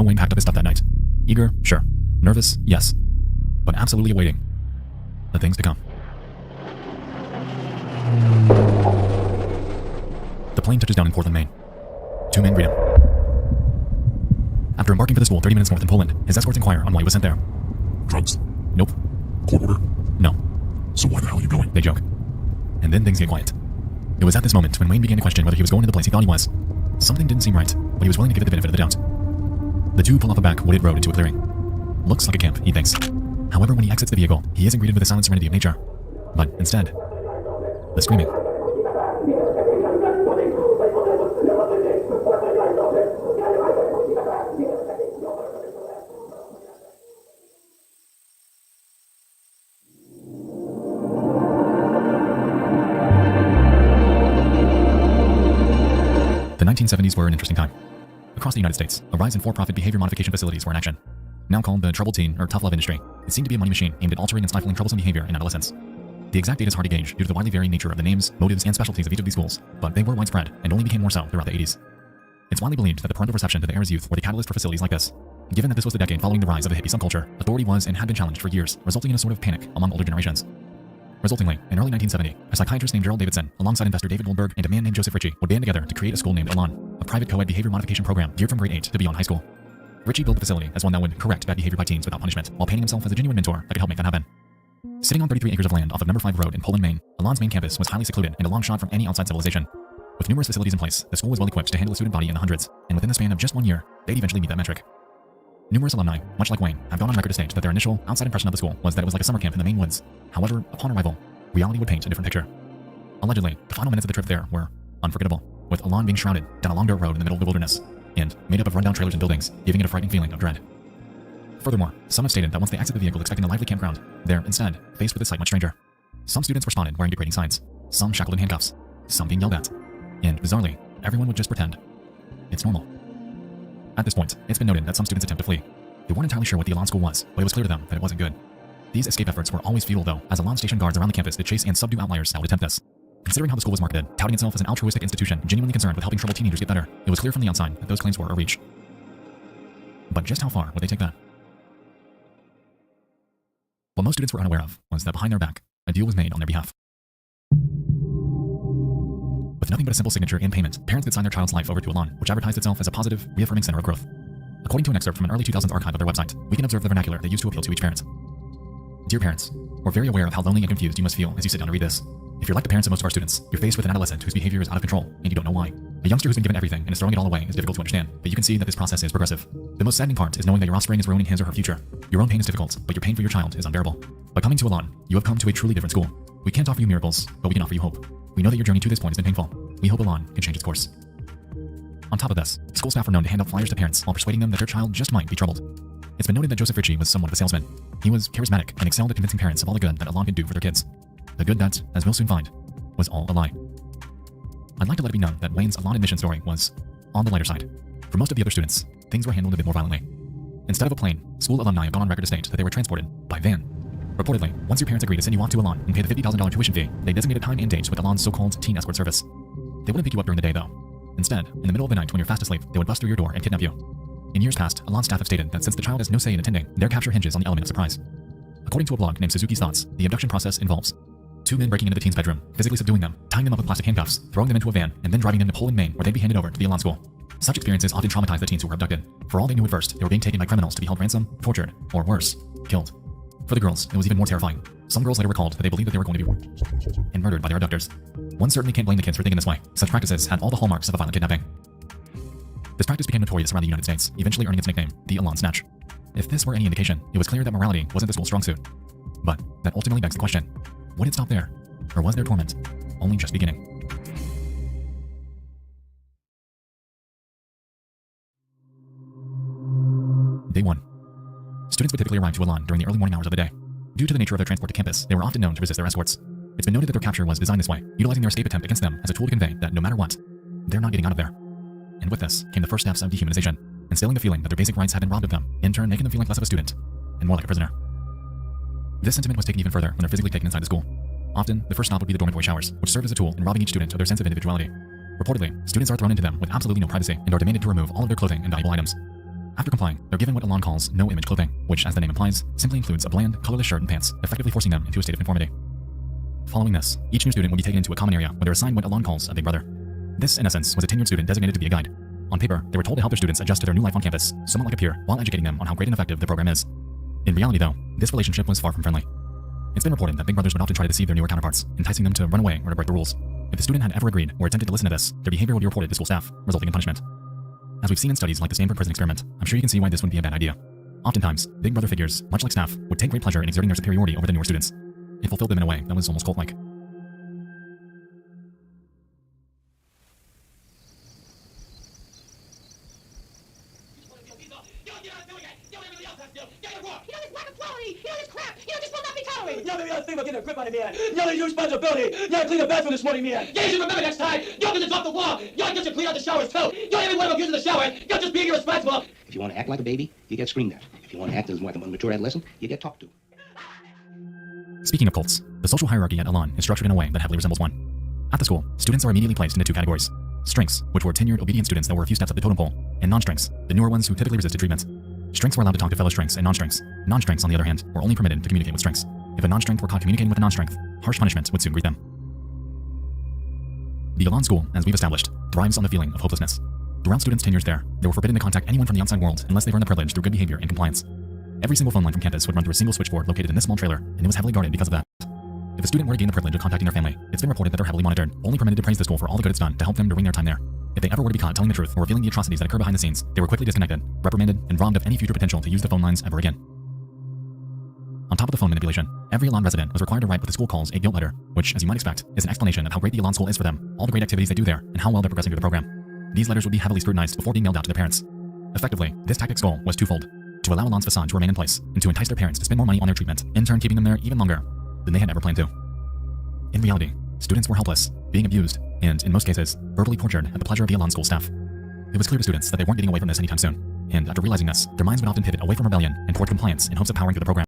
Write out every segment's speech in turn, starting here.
Wayne packed up his stuff that night. Eager, sure. Nervous, yes. But absolutely awaiting the things to come. The plane touches down in Portland, Maine. 2 men greet him. After embarking for the school 30 minutes north in Poland, his escorts inquire on why he was sent there. Drugs? Nope. Court order? No. So why the hell are you going? They joke. And then things get quiet. It was at this moment when Wayne began to question whether he was going to the place he thought he was. Something didn't seem right, but he was willing to give it the benefit of the doubt. The two pull off a back wooded road into a clearing. Looks like a camp, he thinks. However, when he exits the vehicle, he isn't greeted with the silent serenity of nature, but instead, the screaming. The 1970s were an interesting time. Across the United States, a rise in for-profit behavior modification facilities were in action. Now called the troubled teen or tough love industry, it seemed to be a money machine aimed at altering and stifling troublesome behavior in adolescents. The exact date is hard to gauge due to the widely varying nature of the names, motives, and specialties of each of these schools, but they were widespread and only became more so throughout the 80s. It's widely believed that the parental reception to the era's youth were the catalyst for facilities like this. Given that this was the decade following the rise of the hippie subculture, authority was and had been challenged for years, resulting in a sort of panic among older generations. Resultingly, in early 1970, a psychiatrist named Gerald Davidson, alongside investor David Goldberg and a man named Joseph Ritchie, would band together to create a school named Elan, a private co-ed behavior modification program geared from grade 8 to beyond high school. Ritchie built the facility as one that would correct bad behavior by teens without punishment, while painting himself as a genuine mentor that could help make that happen. Sitting on 33 acres of land off of No. 5 Road in Poland, Maine, Elan's main campus was highly secluded and a long shot from any outside civilization. With numerous facilities in place, the school was well equipped to handle a student body in the hundreds, and within the span of just 1 year, they'd eventually meet that metric. Numerous alumni, much like Wayne, have gone on record to state that their initial outside impression of the school was that it was like a summer camp in the Maine woods. However, upon arrival, reality would paint a different picture. Allegedly, the final minutes of the trip there were unforgettable, with Elan being shrouded down a long dirt road in the middle of the wilderness, and made up of rundown trailers and buildings, giving it a frightening feeling of dread. Furthermore, some have stated that once they exit the vehicle expecting a lively campground, they're instead faced with a sight much stranger. Some students were spotted wearing degrading signs, some shackled in handcuffs, some being yelled at, and bizarrely, everyone would just pretend it's normal. At this point, it's been noted that some students attempt to flee. They weren't entirely sure what the Elan school was, but it was clear to them that it wasn't good. These escape efforts were always futile though, as Elan stationed guards around the campus to chase and subdue outliers that would attempt this. Considering how the school was marketed, touting itself as an altruistic institution genuinely concerned with helping troubled teenagers get better, it was clear from the outside that those claims were a reach. But just how far would they take that? What most students were unaware of was that behind their back, a deal was made on their behalf. With nothing but a simple signature and payment, parents could sign their child's life over to Elan, which advertised itself as a positive, reaffirming center of growth. According to an excerpt from an early 2000s archive of their website, we can observe the vernacular they used to appeal to each parent. Dear parents, we're very aware of how lonely and confused you must feel as you sit down to read this. If you're like the parents of most of our students, you're faced with an adolescent whose behavior is out of control, and you don't know why. A youngster who's been given everything and is throwing it all away is difficult to understand, but you can see that this process is progressive. The most saddening part is knowing that your offspring is ruining his or her future. Your own pain is difficult, but your pain for your child is unbearable. By coming to Elan, you have come to a truly different school. We can't offer you miracles, but we can offer you hope. We know that your journey to this point has been painful. We hope Elan can change its course. On top of this, school staff were known to hand out flyers to parents while persuading them that their child just might be troubled. It's been noted that Joseph Ritchie was somewhat of a salesman. He was charismatic and excelled at convincing parents of all the good that Elan could do for their kids. The good that, as we'll soon find, was all a lie. I'd like to let it be known that Wayne's Elan admission story was on the lighter side. For most of the other students, things were handled a bit more violently. Instead of a plane, school alumni have gone on record to state that they were transported by van. Reportedly, once your parents agree to send you off to Elan and pay the $50,000 tuition fee, they designate a time and date with Elan's so-called teen escort service. They wouldn't pick you up during the day though. Instead, in the middle of the night when you're fast asleep, they would bust through your door and kidnap you. In years past, Elan staff have stated that since the child has no say in attending, their capture hinges on the element of surprise. According to a blog named Suzuki's Thoughts, the abduction process involves 2 men breaking into the teen's bedroom, physically subduing them, tying them up with plastic handcuffs, throwing them into a van, and then driving them to Poland, Maine, where they'd be handed over to the Elan school. Such experiences often traumatized the teens who were abducted. For all they knew at first, they were being taken by criminals to be held ransom, tortured, or worse, killed. For the girls, it was even more terrifying. Some girls later recalled that they believed that they were going to be raped and murdered by their abductors. One certainly can't blame the kids for thinking this way. Such practices had all the hallmarks of a violent kidnapping. This practice became notorious around the United States, eventually earning its nickname, the Elan Snatch. If this were any indication, it was clear that morality wasn't the school's strong suit. But that ultimately begs the question, would it stop there? Or was their torment only just beginning? Day 1. Students would typically arrive to Elan during the early morning hours of the day. Due to the nature of their transport to campus, they were often known to resist their escorts. It's been noted that their capture was designed this way, utilizing their escape attempt against them as a tool to convey that no matter what, they're not getting out of there. And with this came the first steps of dehumanization, instilling the feeling that their basic rights had been robbed of them, in turn making them feel like less of a student and more like a prisoner. This sentiment was taken even further when they're physically taken inside the school. Often, the first stop would be the dormitory showers, which serve as a tool in robbing each student of their sense of individuality. Reportedly, students are thrown into them with absolutely no privacy and are demanded to remove all of their clothing and valuable items. After complying, they're given what Alon calls no-image clothing, which, as the name implies, simply includes a bland, colorless shirt and pants, effectively forcing them into a state of conformity. Following this, each new student will be taken into a common area where they're assigned what Alon calls a big brother. This, in essence, was a tenured student designated to be a guide. On paper, they were told to help their students adjust to their new life on campus, somewhat like a peer, while educating them on how great and effective the program is. In reality, though, this relationship was far from friendly. It's been reported that big brothers would often try to deceive their newer counterparts, enticing them to run away or to break the rules. If the student had ever agreed or attempted to listen to this, their behavior would be reported to school staff, resulting in punishment. As we've seen in studies like the Stanford prison experiment, I'm sure you can see why this wouldn't be a bad idea. Oftentimes, big brother figures, much like staff, would take great pleasure in exerting their superiority over the newer students. It fulfilled them in a way that was almost cult-like. Think about getting a grip on it, man. Y'all need responsibility. Y'all clean the bathroom this morning, man. You should remember next time. Y'all get to drop the wall. Y'all get to clean out the showers, too. Y'all even want to abuse the shower. Y'all just being irresponsible. If you want to act like a baby, you get screamed at. If you want to act as like a mature adolescent, you get talked to. Speaking of cults, the social hierarchy at Alon is structured in a way that heavily resembles one. At the school, students are immediately placed into two categories. Strengths, which were tenured, obedient students that were a few steps up the totem pole, and non-strengths, the newer ones who typically resisted treatment. Strengths were allowed to talk to fellow strengths and non-strengths. Non-strengths, on the other hand, were only permitted to communicate with strengths. If a non-strength were caught communicating with a non-strength, harsh punishment would soon greet them. The Alon School, as we've established, thrives on the feeling of hopelessness. Throughout students' tenures there, they were forbidden to contact anyone from the outside world unless they earned the privilege through good behavior and compliance. Every single phone line from campus would run through a single switchboard located in this small trailer, and it was heavily guarded because of that. If a student were to gain the privilege of contacting their family, it's been reported that they're heavily monitored, only permitted to praise the school for all the good it's done to help them during their time there. If they ever were to be caught telling the truth or revealing the atrocities that occur behind the scenes, they were quickly disconnected, reprimanded, and robbed of any future potential to use the phone lines ever again. On top of the phone manipulation, every Alon resident was required to write what the school calls a guilt letter, which, as you might expect, is an explanation of how great the Alon School is for them, all the great activities they do there, and how well they're progressing through the program. These letters would be heavily scrutinized before being mailed out to their parents. Effectively, this tactic's goal was twofold: to allow Alon's facade to remain in place, and to entice their parents to spend more money on their treatment, in turn keeping them there even longer than they had ever planned to. In reality, students were helpless, being abused, and, in most cases, verbally tortured at the pleasure of the Alon School staff. It was clear to students that they weren't getting away from this anytime soon, and after realizing this, their minds would often pivot away from rebellion and toward compliance in hopes of powering through the program.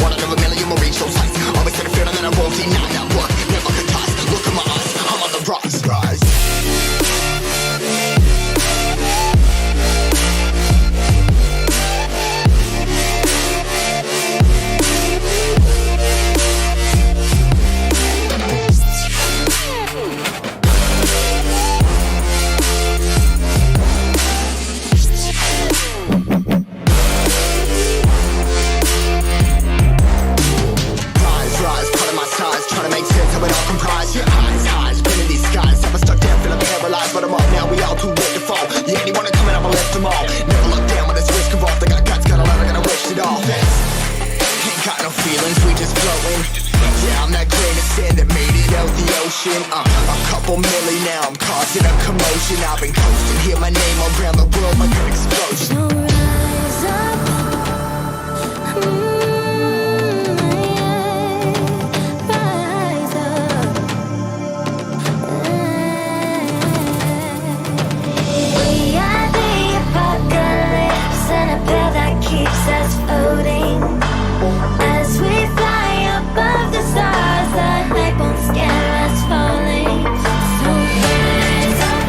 One out of a million will reach those heights. Always had a feeling that I won't deny that work. Never could toss. Look in my eyes, I'm on the rise. Trying to make sense of it all comprised. Yeah, highs, been in these skies. Never stuck down, feeling paralyzed, but I'm up now. We all too late to fall. Yeah, anyone coming, I'ma lift them all. Never look down when it's risk involved. I got guts, got a lot, I gotta wish it off. Ain't got no feelings, we just floating. Yeah, I'm that grain of sand that made it out the ocean. A couple milli now, I'm causing a commotion. I've been coasting, hear my name around the world like an explosion. So rise up. Keeps us floating as we fly above the stars. The night won't scare us falling. So rise up.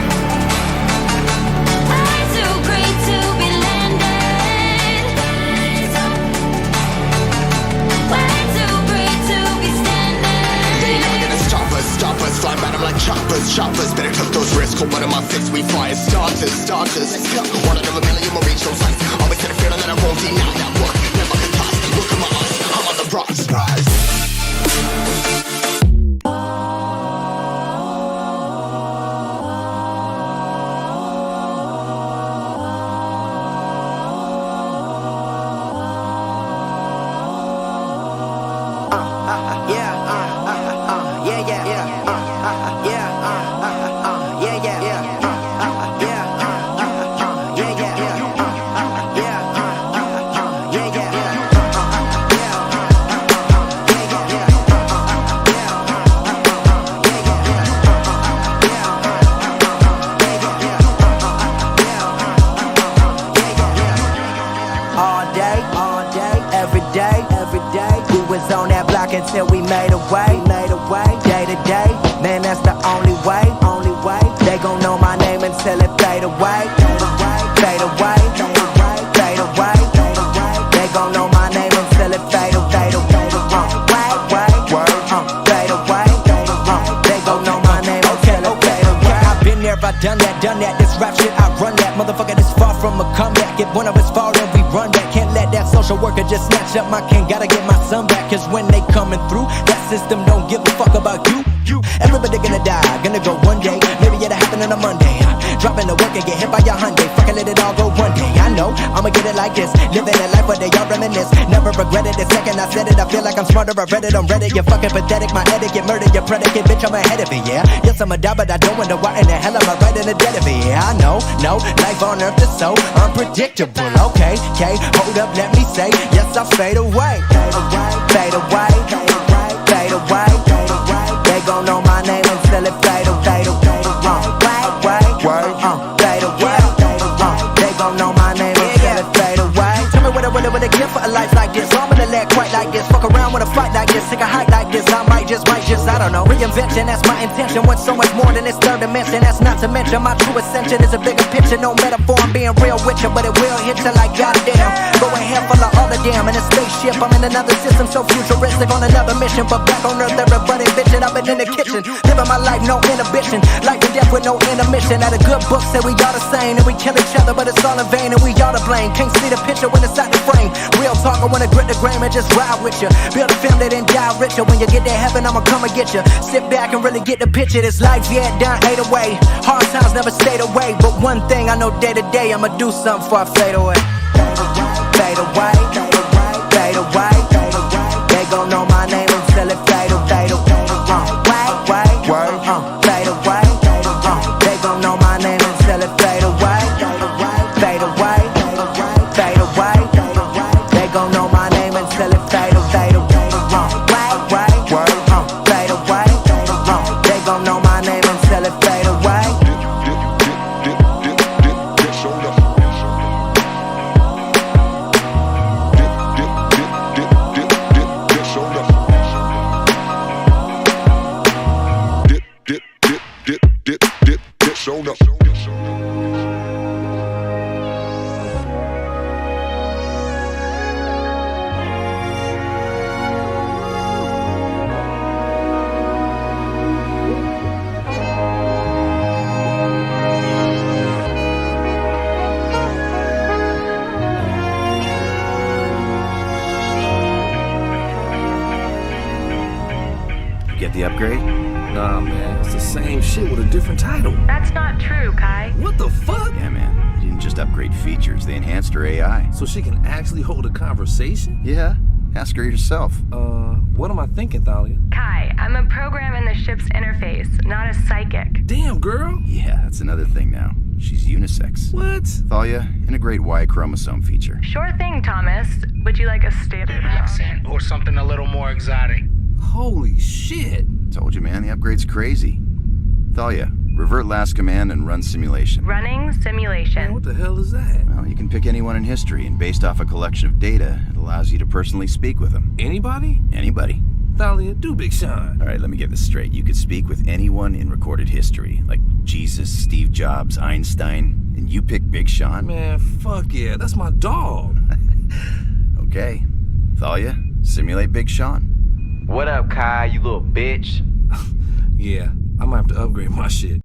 I'm too great to be landed. Rise up. Way too great to be standing. They ain't never gonna stop us, flying by them like choppers. Better took those risks, cold blood in my fists, we fly as starters. Let's go. One out of a million will reach those heights. Always had a feeling that I won't deny that work. Never could toss. Look in my eyes, I'm on the rise. Until we made a way, day to day, man, that's the only way, they gon' know my name until it fade away, fade away, fade away, they gon' know my name until it fade away, fade away, they gon' know my name until it fade away. I've been there, I've done that, this rap shit, I run that, motherfucker, this far from a comeback, if one of us fall, then we run back, can't let that social worker just snatch up my cane, gotta get my son back, cause when they coming through, that system don't give a fuck about you. Everybody gonna die, gonna go one day, maybe it'll happen on a Monday. Dropping the work and get hit by your Hyundai, fucking let it all go one day. I know, I'ma get it like this, living a life where they all reminisce. Never regretted the second I said it, I feel like I'm smarter, I read it on Reddit. You're fucking pathetic, my etiquette murdered your predicate, bitch, I'm ahead of it, yeah. Yes, I'ma die, but I don't wonder why in the hell am I right in the dead of it, yeah. I know, no, life on earth is so unpredictable, okay, hold up, let me say, yes, I'll fade away, fade away, fade away, they gon' know my name until it fade away, fade away, they gon' know my name until it fade away. Tell me what I really would give for a life like this, so I'm gonna let quite like this, fuck around with a fight like this, take a hike like this, I might just, I don't know, reinvention, that's my intention, want so much more than this third dimension, that's not to mention, my true ascension is a bigger picture, no metaphor, I'm being real with you, but it will hit you like goddamn, go ahead, full of all the damn, in a spaceship, I'm in another system, so futuristic, on another mission, but back on earth, everybody bitching, I've been in the kitchen, living my life, no inhibition, life and death with no intermission, that a good book said we all the same, and we kill each other, but it's all in vain, and we all to blame, can't see the picture when it's out the frame, real talk, I wanna grit the grain and just ride with you, build a family, then die richer, when you get to heaven, I'ma come and get you, sit back and really get the picture, this life, yeah, done ate away, hard times never stayed away, but one thing I know day to day, I'ma do something before I fade away, fade away, fade away, they gon' know my name until it fade away, fade away, they gon' know my name until it fade away, fade away, fade away, they gon' know my name until it fade away, fade away, they gon' know my name until it fade away. Get the upgrade? Nah, man, it's the same shit with a different title. That's not true, Kai. What the fuck? Yeah, man. You didn't just upgrade features, they enhanced her AI. So she can actually hold a conversation? Yeah, ask her yourself. What am I thinking, Thalia? Kai, I'm a program in the ship's interface, not a psychic. Damn, girl. Yeah, that's another thing now. She's unisex. What? Thalia, integrate Y chromosome feature. Sure thing, Thomas. Would you like a standard accent or something a little more exotic? Holy shit. Told you, man, the upgrade's crazy. Thalia, revert last command and run simulation. Running simulation. Man, what the hell is that? Well, you can pick anyone in history, and based off a collection of data, it allows you to personally speak with them. Anybody? Anybody. Thalia, do Big Sean. All right, let me get this straight. You could speak with anyone in recorded history, like Jesus, Steve Jobs, Einstein, and you pick Big Sean? Man, fuck yeah, that's my dog. Okay. Thalia, simulate Big Sean. What up, Kai, you little bitch? Yeah, I might have to upgrade my shit.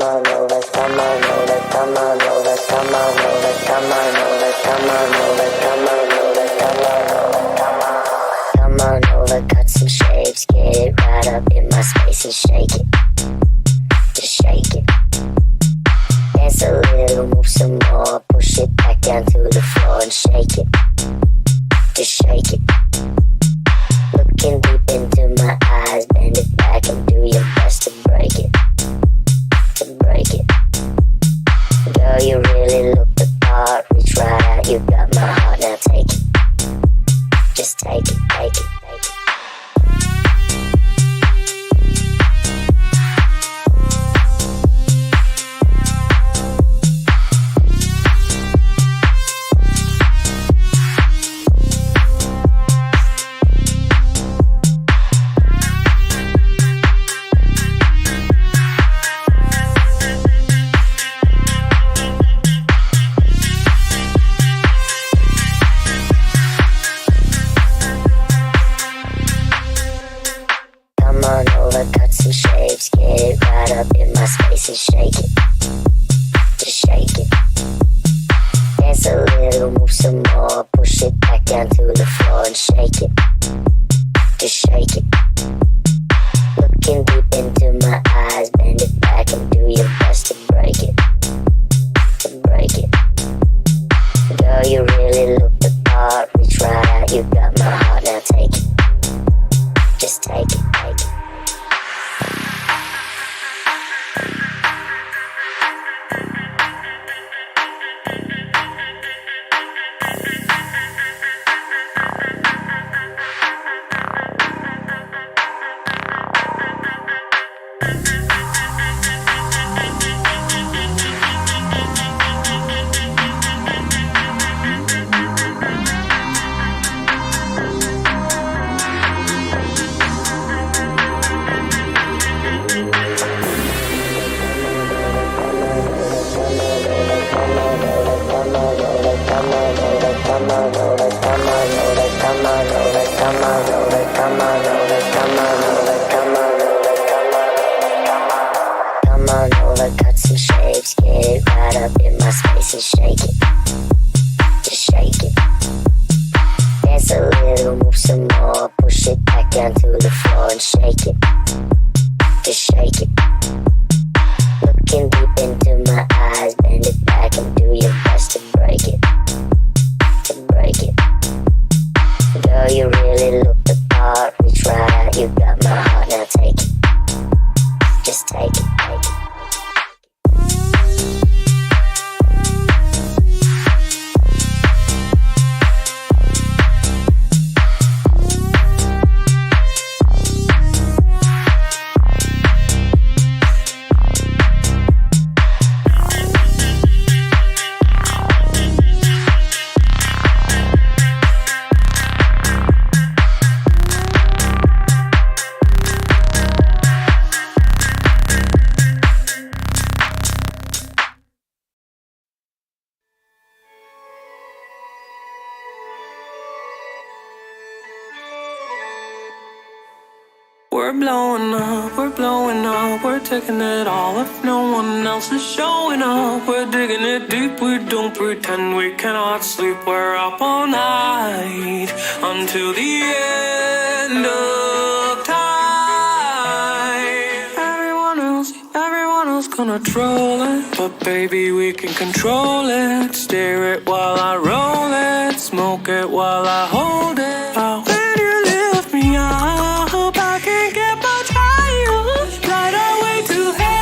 Come on over, cut some shapes, get it right up in my space and shake it. Just shake it. Dance a little, move some more, push it back down to the floor and shake it. Just shake it. Looking deep into my eyes, bend it back and do your best to break it. To break it. Girl, you really look the part, reach right out, you got my heart, now take it. Just take it, take it, take it. Cut some shapes, get it right up in my space and shake it. Just shake it. Dance a little, move some more, push it back down to the floor and shake it. Just shake it. Looking deep into my eyes, bend it back and do your best to break it. To break it. Girl, you really look the part, reach right out, you got my heart, now take it. Just take it, take it. Cut some shapes, get it right up in my space and shake it. Just shake it. Dance a little, move some more, push it back down to the floor and shake it. Just shake it. Looking deep into my eyes, bend it back and do your best to break it. To break it. Girl, you really look the part, reach right out, you got my heart, now take it. Just take it, take it. We're blowing up, we're taking it all. If no one else is showing up, we're digging it deep, we don't pretend we cannot sleep. We're up all night, until the end of time. Everyone else gonna troll it, but baby we can control it. Stare it while I roll it, smoke it while I hold it. Oh, when you lift me up, I can't get much higher. Light our way to heaven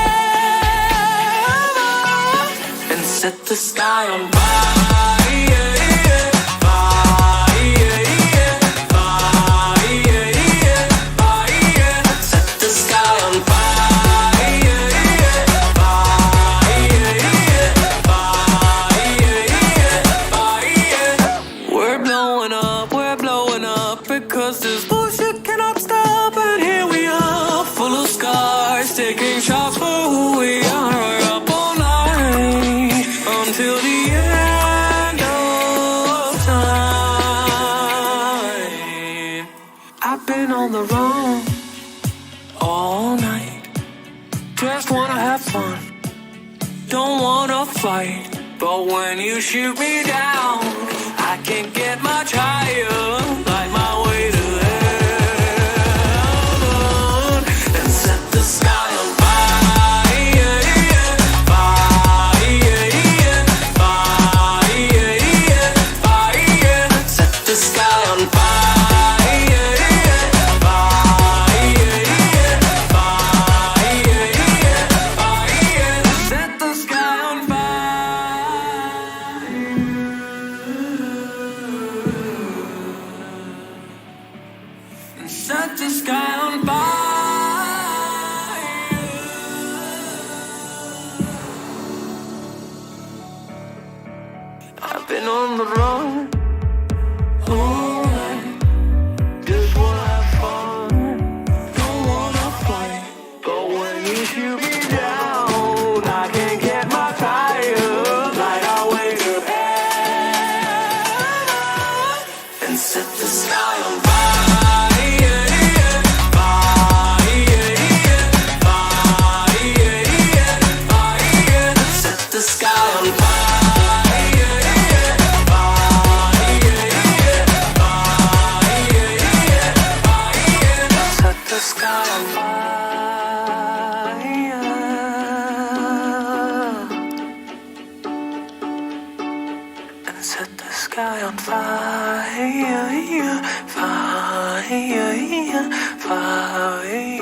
and set the sky on fire. Because this bullshit cannot stop, and here we are, full of scars, taking shots for who we are. We're up all night, until the end of time. I've been on the run, all night, just wanna have fun. don't wanna fight, but when you shoot me down, I can't get much higher. Light my way to heaven and set the sky on fire, fire, fire, fire. Set the sky on fire, fire, fire, fire. Set the sky on fire. Set the sky on fire. I've been on the run, alright. Just wanna have fun, don't wanna fight. But when you shoot me down, I can't get my tire. Light our way to heaven and set the sky on fire. Set the sky on fire. Set the sky on fire. And set the sky on fire. Fire, fire.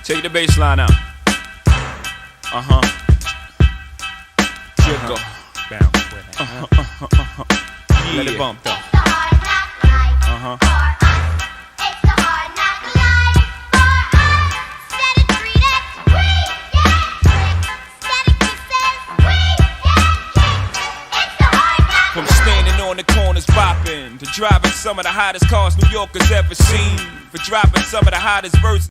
Take the bass line out. Jiggle. Bounce with it. Yeah. Let it bump though. From standing on the corners bopping to driving some of the hottest cars New Yorkers ever seen, for dropping some of the hottest verses.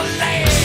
Neverland.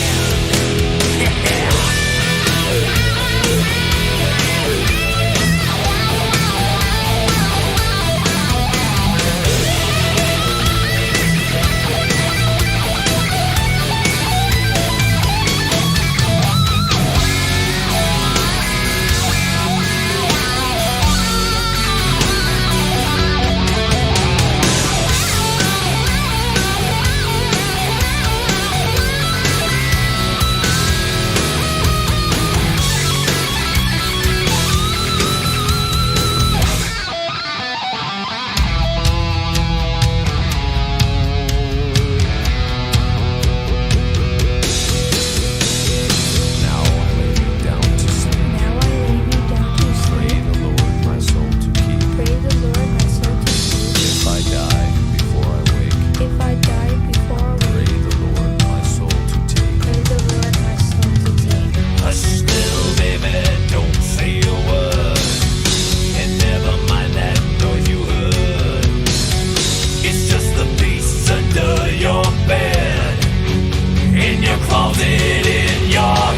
Yeah.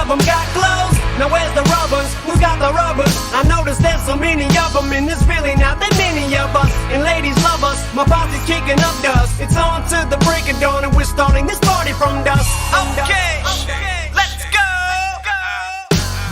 of them got clothes. Now where's the rubbers? Who's got the rubbers? I noticed there's so many of them, and there's really not that many of us. And ladies love us, my posse's kicking up dust. It's on to the break of dawn, and we're starting this party from dusk. Okay, let's go.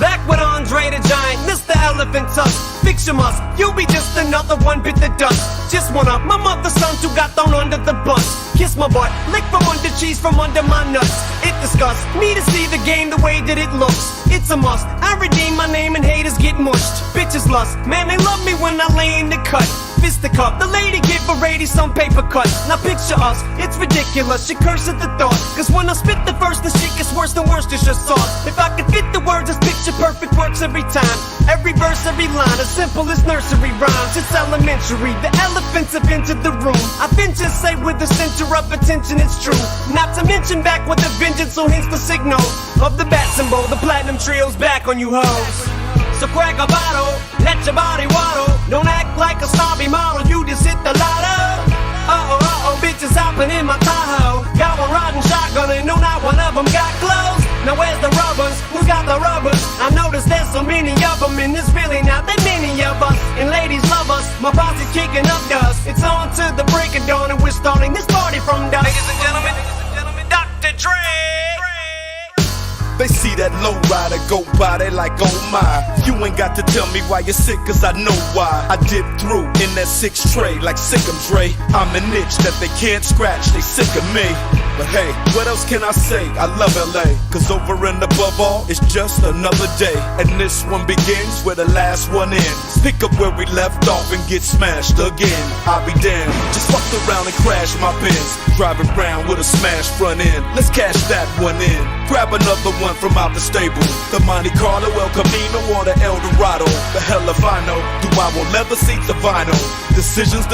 Back with Andre the Giant, Mr. Elephant Tusk. Fix your must, you'll be just another one bit the dust. Just one of my mother's sons who got thrown under the bus. Kiss my butt, lick from under cheese from under my nuts. It disgusts me to see the game the way that it looks. It's a must, I redeem my name and haters get mushed. Bitches lust, man they love me when I lay in the cut. Fisticuff, the lady give a lady some paper cuts. Now picture us, it's ridiculous, she curses at the thought. Cause when I spit the verse, the shit gets worse than worse, it's just sauce. If I could fit the words, this picture perfect works every time. Every verse, every line, as simple as nursery rhymes. It's elementary, the elephants have entered the room. I've been just say with the center of attention, it's true. Not to mention back with a vengeance, so hence the signal of the bat symbol. The platinum trio's back on you hoes. So crack a bottle, let your body waddle. Don't act like a snobby model, you just hit the lotto. Uh-oh, bitches hopping in my Tahoe. Got one riding shotgun and no, not one of them got clothes. Now where's the rubbers? Who's got the rubbers? I noticed there's so many of them, and there's really not that many of us. And ladies love us, my posse's kicking up dust. It's on to the break of dawn, and we're starting this party from dusk. Ladies and gentlemen, Dr. Dre. They see that low rider go by, they like, oh my. You ain't got to tell me why you're sick, cause I know why. I dip through in that 6 tray like Sick'em Dre. I'm an itch that they can't scratch, they sick of me. But hey, what else can I say? I love LA, cause over and above all, it's just another day. And this one begins where the last one ends. Pick up where we left off and get smashed again. I'll be damned, just fucked around and crashed my Benz. Driving around with a smashed front end. Let's cash that one in. Grab another one from out the stable. The Monte Carlo, El Camino, or the El Dorado. The hell if I know. Do I want leather seats or vinyl? Decisions.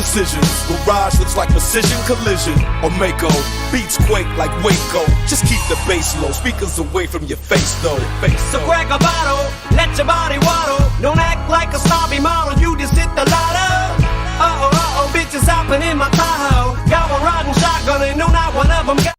Garage looks like precision collision. Or Mako. Beats quake like Waco. Just keep the bass low. Speakers away from your face though. So crack a bottle, let your body waddle. Don't act like a snobby model, you just hit the lotto. Uh-oh, bitches hopping in my Tahoe. Got one riding shotgun and no, not one of them got.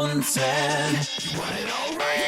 wanted. You want it all right.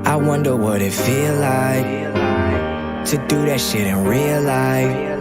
I wonder what it feel like to do that shit in real life.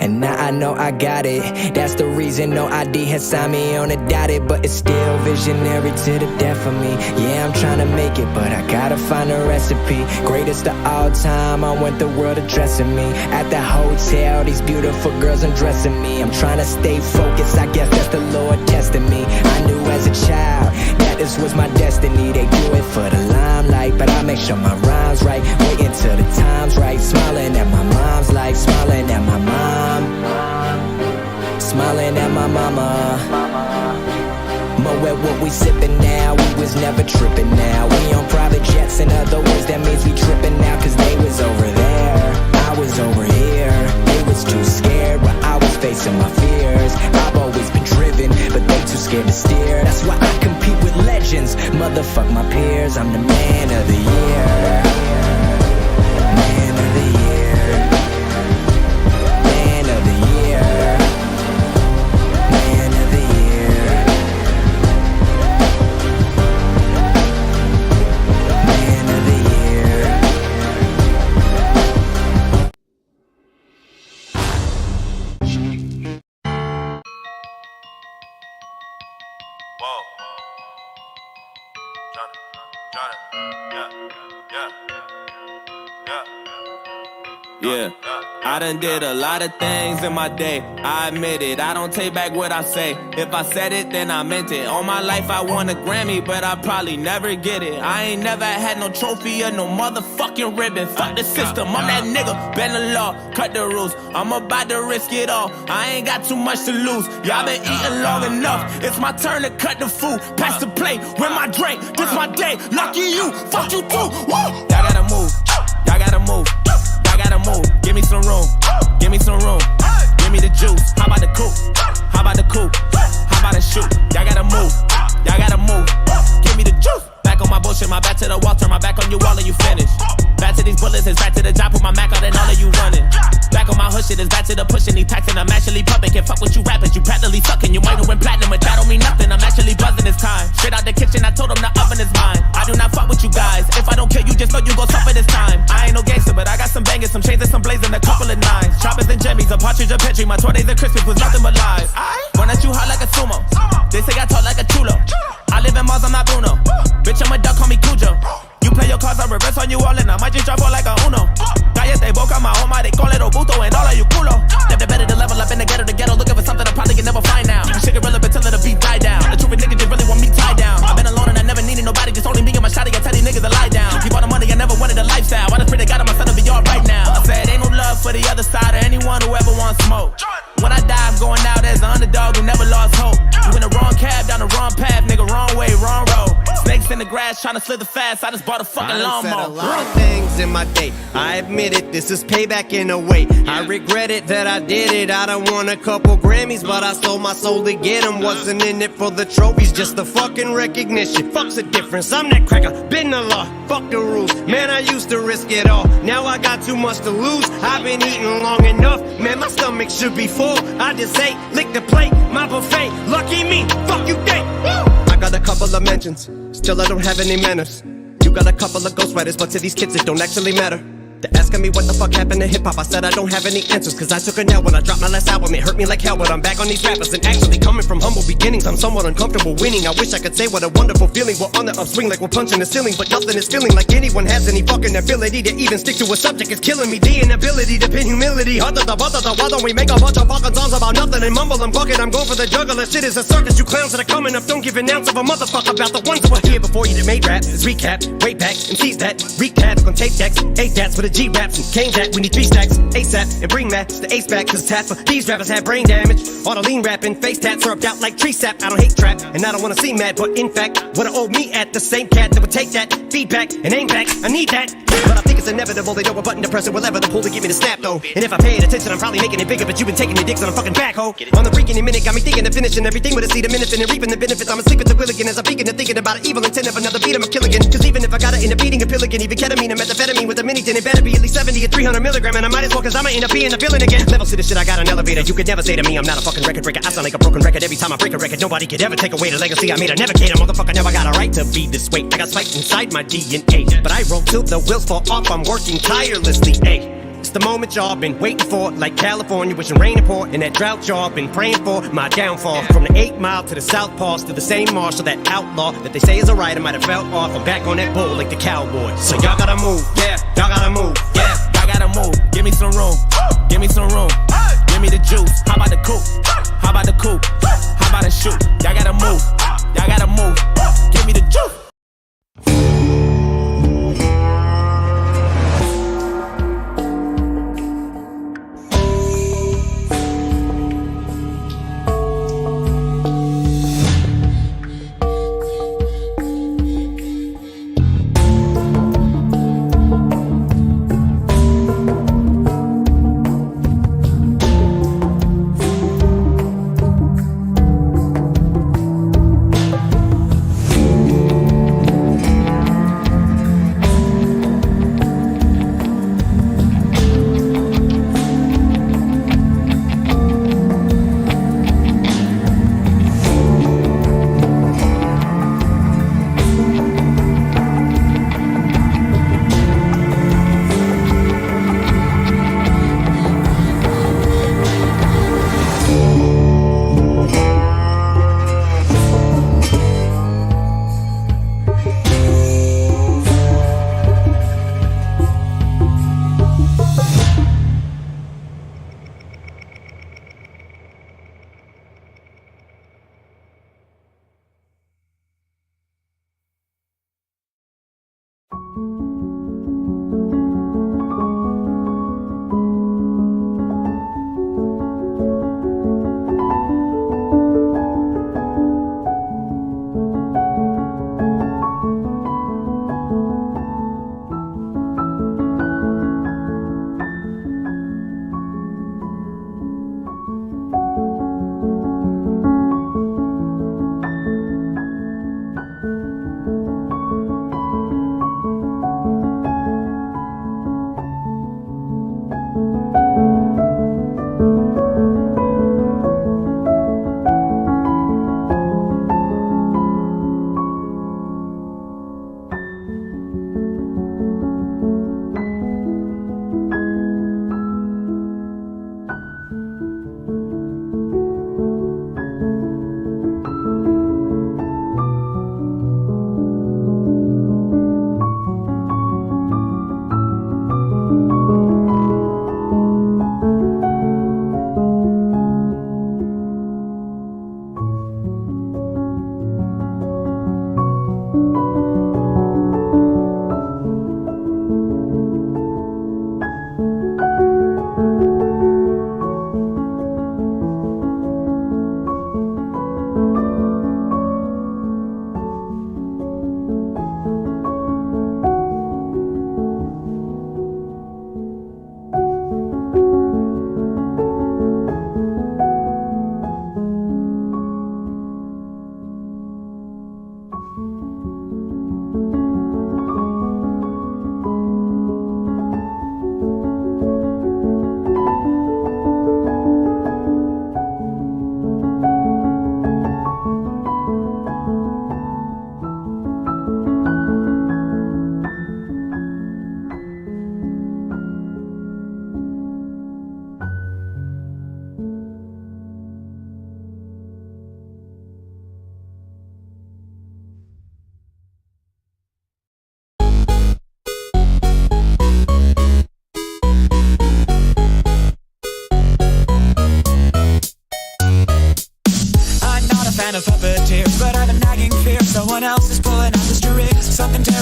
And now I know I got it. That's the reason no ID has signed me on a dotted. But it's still visionary to the death of me. Yeah, I'm trying to make it, but I gotta find a recipe. Greatest of all time, I want the world addressing me. At the hotel, these beautiful girls undressing me. I'm trying to stay focused, I guess that's the Lord testing me. I knew as a child that this was my destiny. They do it for the limelight, but I make sure my rhyme's right. Waiting till the time's right. Smiling at my mom's life, smiling at my mom, smiling at my mama. Mo at what we sippin' now, we was never trippin' now. We on private jets, in other words, that means we trippin' now. Cause they was over there, I was over here. They was too scared, but I was facing my fears. I've always been driven, but they too scared to steer. That's why I compete with legends, motherfuck my peers. I'm the man of the year, man of the year, man of the year, man of the year, man of the year. Whoa. Johnny, yeah. Yeah, I done did a lot of things in my day, I admit it, I don't take back what I say. If I said it, then I meant it. All my life I won a Grammy, but I probably never get it. I ain't never had no trophy or no motherfucking ribbon. Fuck the system, I'm that nigga, bend the law, cut the rules. I'm about to risk it all, I ain't got too much to lose. Y'all been eating long enough, it's my turn to cut the food. Pass the plate, with my drink, this my day. Lucky you, fuck you too, woo! Y'all gotta move, y'all gotta move. I gotta move, give me some room, give me some room, give me the juice. How about the coupe? How about the coupe? How about the shoot? Y'all gotta move, y'all gotta move, give me the juice. Back on my bullshit, my back to the wall, turn my back on you all and you finish. Back to these bullets, it's back to the job, put my Mac out and all of you running. Back on my hood shit, it's back to the pushing, these taxing, I'm actually pumping. Can't fuck with you rappers, you practically sucking. You might have went platinum, but that don't mean nothing. I'm actually buzzing this time. Straight out the kitchen, I told them the oven is mine. I do not fuck with you guys. If I don't kill you, just know you gon' suffer this time. I ain't no gangster, but I got some bangers, some chains and some blazing, a couple of nines. Choppers and jimmies, a partridge, a petri. My 20s and Christmas was nothing but lies. Run at you hot like a sumo. They say I talk like a chulo. I live in Mars, I'm not Bruno. Bitch, I'm a duck, call me Cujo. You play your cards, I reverse on you all, and I might just drop all like a Uno. Cállate boca, my home, they call it Obuto, and all of you culo. Never better to level up in the ghetto, looking for something I probably can never find now. Shit get relevant till the beat die down. The truth is niggas just really want me tied down. I've been alone and I never needed nobody, just only me and my shotty. I tell these niggas to lie down. Keep all the money, I never wanted a lifestyle. I just pray to God my son will be all right now. I said ain't no love for the other side or anyone who ever wants smoke. When I die, I'm going out as an underdog who never lost hope. You in the wrong cab, down the wrong path, nigga, wrong way, wrong road. Snakes in the grass, trying to slither fast. I just bought a fucking lawnmower. I said a lot of things in my day. I admit it, this is payback in a way. I regret it that I did it. I done won a couple Grammys, but I sold my soul to get them. Wasn't in it for the trophies, just the fucking recognition. Fuck's the difference, I'm that cracker, been the law. Fuck the rules, man, I used to risk it all. Now I got too much to lose. I've been eating long enough, man, my stomach should be full. I just ate, lick the plate, my buffet. Lucky me, fuck you think. I got a couple of mentions, still I don't have any manners. You got a couple of ghostwriters, but to these kids it don't actually matter. They're asking me what the fuck happened to hip-hop. I said I don't have any answers, cause I took a L when I dropped my last album. It hurt me like hell, but I'm back on these rappers. And actually coming from humble beginnings, I'm somewhat uncomfortable winning. I wish I could say what a wonderful feeling. We're on the upswing like we're punching the ceiling, but nothing is feeling like anyone has any fucking ability to even stick to a subject. It's killing me, the inability to pin humility. Why don't we make a bunch of fucking songs about nothing and mumble and bucket? I'm going for the juggler, shit is a circus. You clowns that are coming up, don't give an ounce of a motherfucker about the ones who were here before you that made rap. It's recap, way back, and tease that, recaps on tape decks, ASAPs for the G-raps and Kane that. We need 3 stacks, ASAP, and bring that to ace back, cause tats for these rappers have brain damage. All the lean rapping, face tats syrupped out like tree sap. I don't hate trap, and I don't wanna seem mad, but in fact, what I owe me at the same cat that would take that feedback and aim back. I need that, but I think it's inevitable. They know a button to press it, whatever the pull to get me to snap though. And if I paid attention, I'm probably making it bigger, but you've been taking your dicks on a fucking backhoe. On the freaking minute, got me thinking of finishing everything with a seed, a minute, and reaping the benefits. I'm asleep at the wheel again as I'm thinking and thinking about an evil intent of another beat. I'm a kill again, cause even if I gotta end up eating a pill again, even ketamine and methamphetamine with a mini, then it better be at least 70 or 300 milligram, and I might as well, cause I'ma end up being a villain again. Levels to this shit, I got an elevator. You could never say to me I'm not a fucking record breaker. I sound like a broken record every time I break a record. Nobody could ever take away the legacy I made. I never cater, motherfucker, never got a right to be this way. I got spiked inside my DNA, but I roll till the wheels fall off. I'm working tirelessly, ayy. It's the moment y'all been waiting for, like California wishing rain to pour, and that drought y'all been praying for, my downfall. From the 8 Mile to the South Pass to the same marshal, that outlaw that they say is a rider might have fell off. I'm back on that bull like the cowboy. So y'all gotta move, yeah, y'all gotta move, yeah, y'all gotta move. Give me some room, give me some room, give me the juice. How about the coupe? How about the coupe? How about the shoot? Y'all gotta move, y'all gotta move. Give me the juice.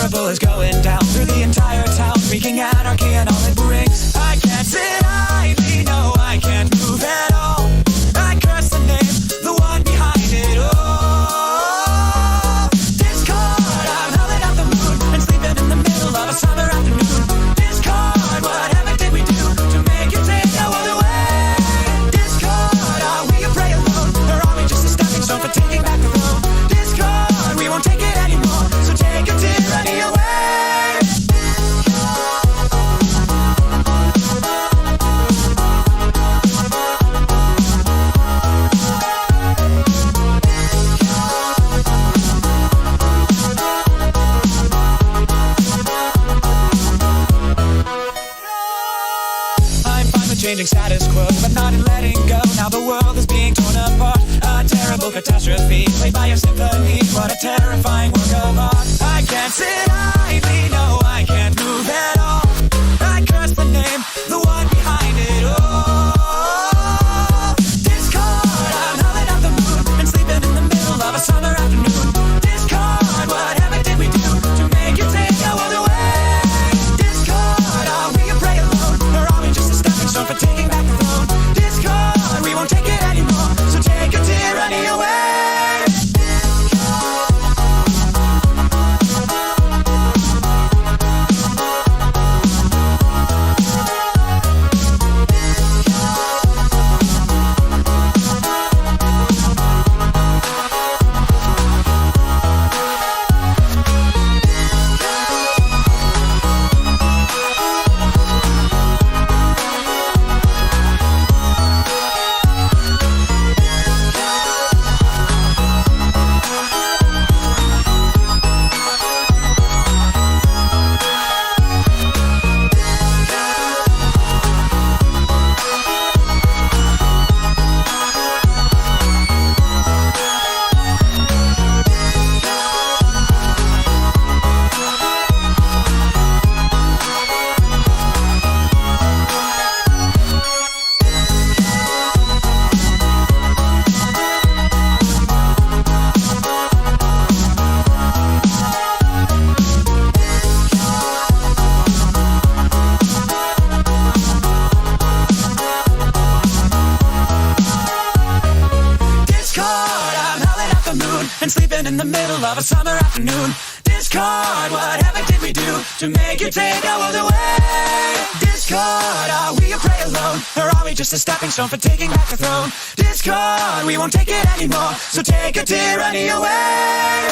terrible is going down through the entire town, wreaking anarchy and all it brings. I can't sit idly, no, I can't move at all. I curse the name, the one behind it all. Discord, I'm howling at the moon and sleeping in the middle of a summer afternoon. Discord, whatever did we do to make you take our world away? Discord, are we a prey alone, or are we just a stepping stone for taking back the throne? Discord, we won't take it anymore, so take your tyranny away. Changing status quo, but not in letting go. Now the world is being torn apart. A terrible catastrophe, played by a symphony. What a terrifying work of art. I can't sit idly, no, I can't move at all. I curse the name, the one behind it all. Discord, I'm howling at the moon and sleeping in the middle of a summer afternoon. Discord, whatever did we do to make you take our world away? Discord, are we a prey alone, or are we just a stepping stone for taking back the throne? Discord, we won't take it anymore, so take your tyranny away. And sleeping in the middle of a summer afternoon. Discord, whatever did we do to make you take our world away? Discord, are we a prey alone, or are we just a stepping stone for taking back the throne? Discord, we won't take it anymore, so take your tyranny away.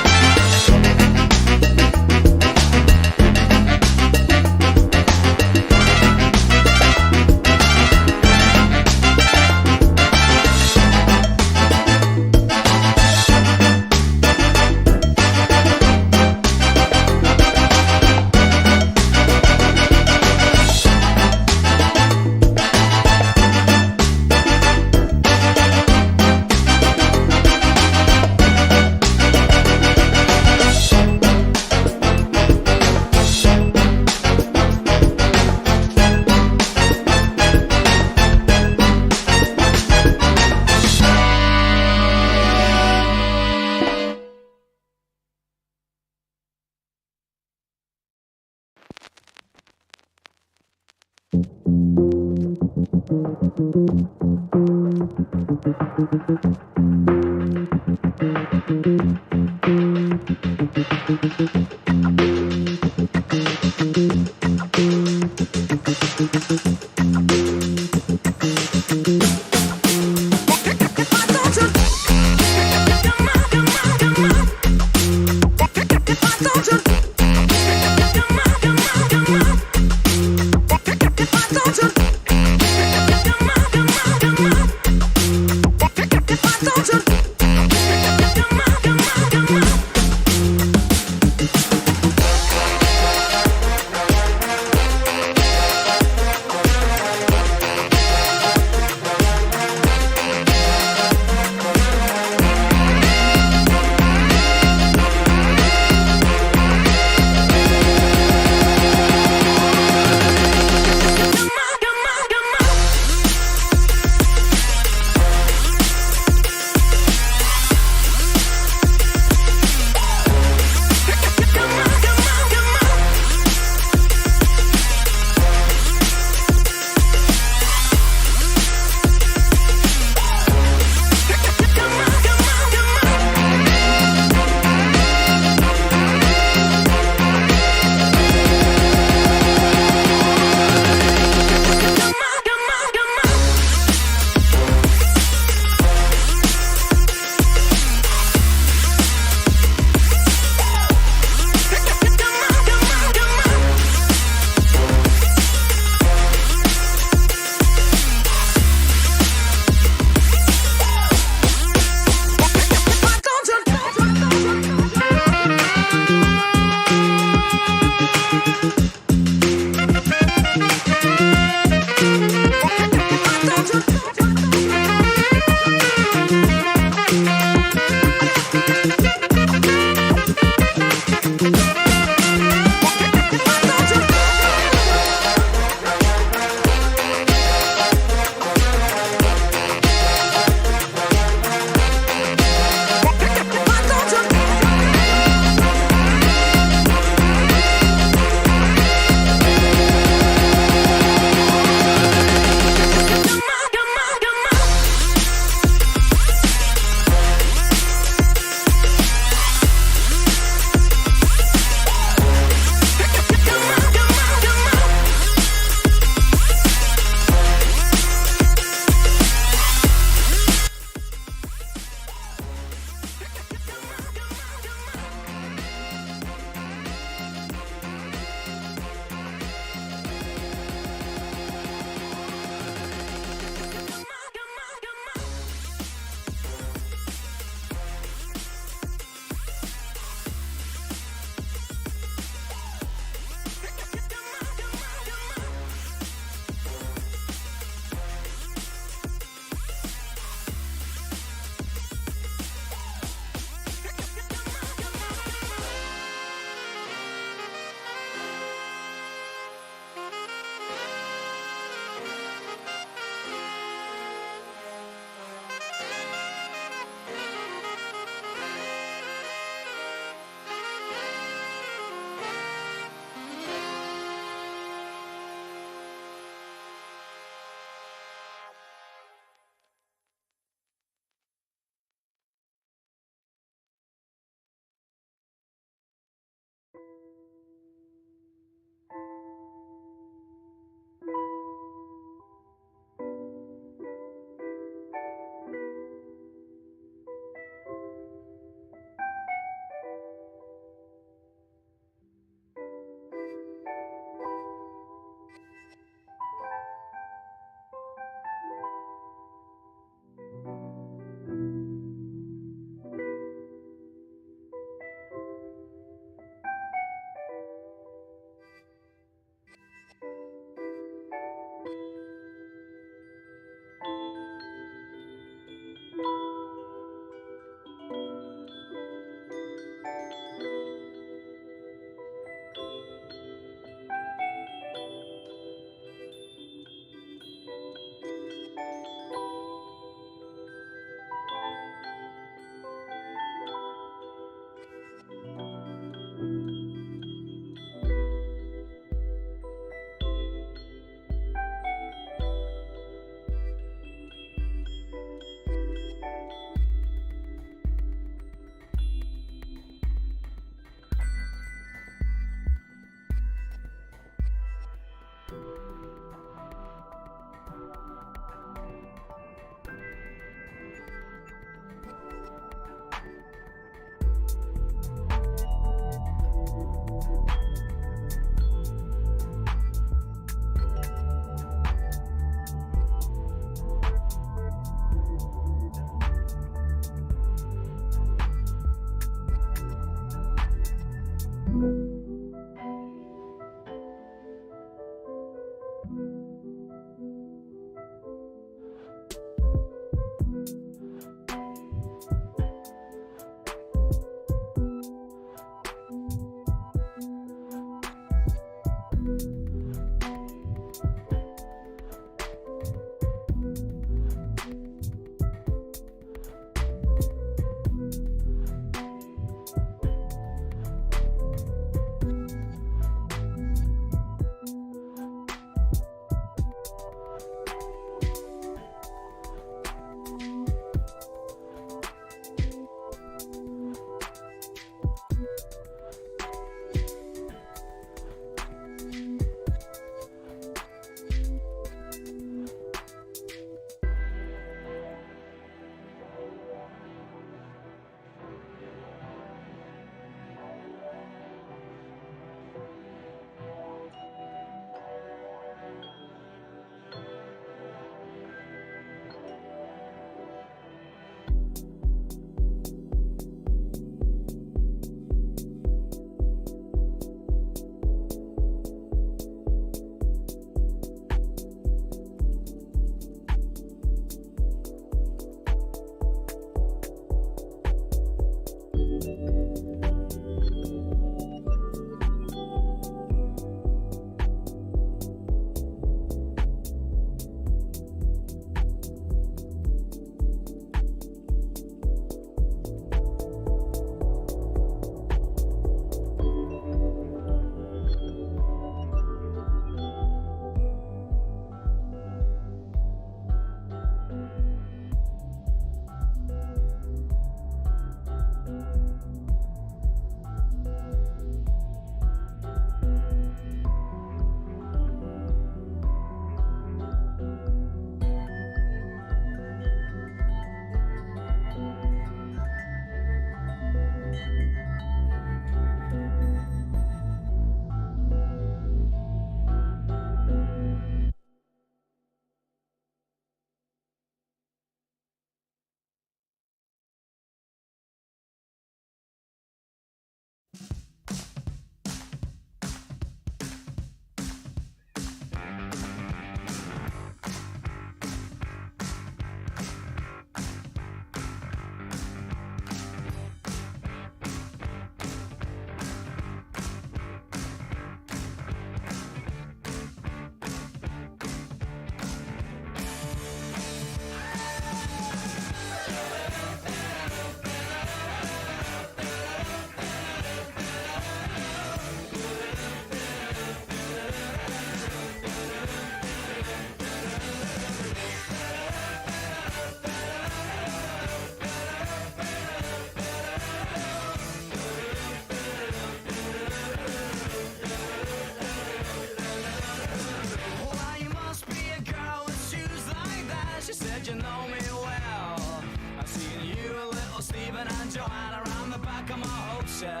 said you know me well. I've seen you, little Stephen and Joanna around the back of my hotel.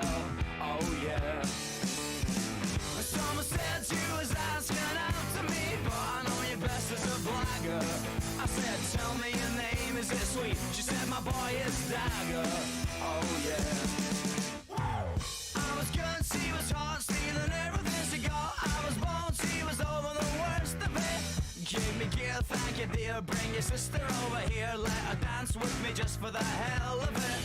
Oh yeah. Someone said you was asking out to me, but I know you best as a blagger. I said, tell me your name, is it sweet? She said, my boy is Dagger. Oh yeah. I was good, she was hot, stealing everything she got. I was bold, she was over the worst of it. Give me gear, thank you dear. Bring your sister over here, let her dance with me just for the hell of it.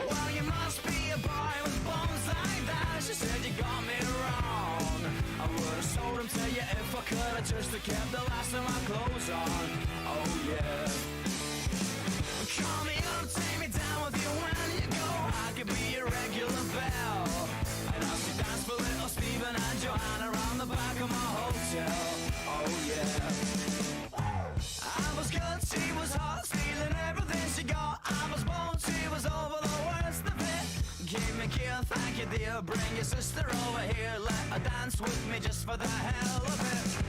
Well, you must be a boy with bones like that. She said you got me wrong. I would've sold him to you if I could. I just kept the last of my clothes on. Oh yeah. Call me up, take me down with you when you go. I could be your regular belle. And I'll see dance for little Stephen and Joanna around the back of my hotel. Oh yeah. I was good, she was hot, stealing everything she got. I was bold, she was over the worst of it. Give me gear, thank you dear. Bring your sister over here, let her dance with me just for the hell of it.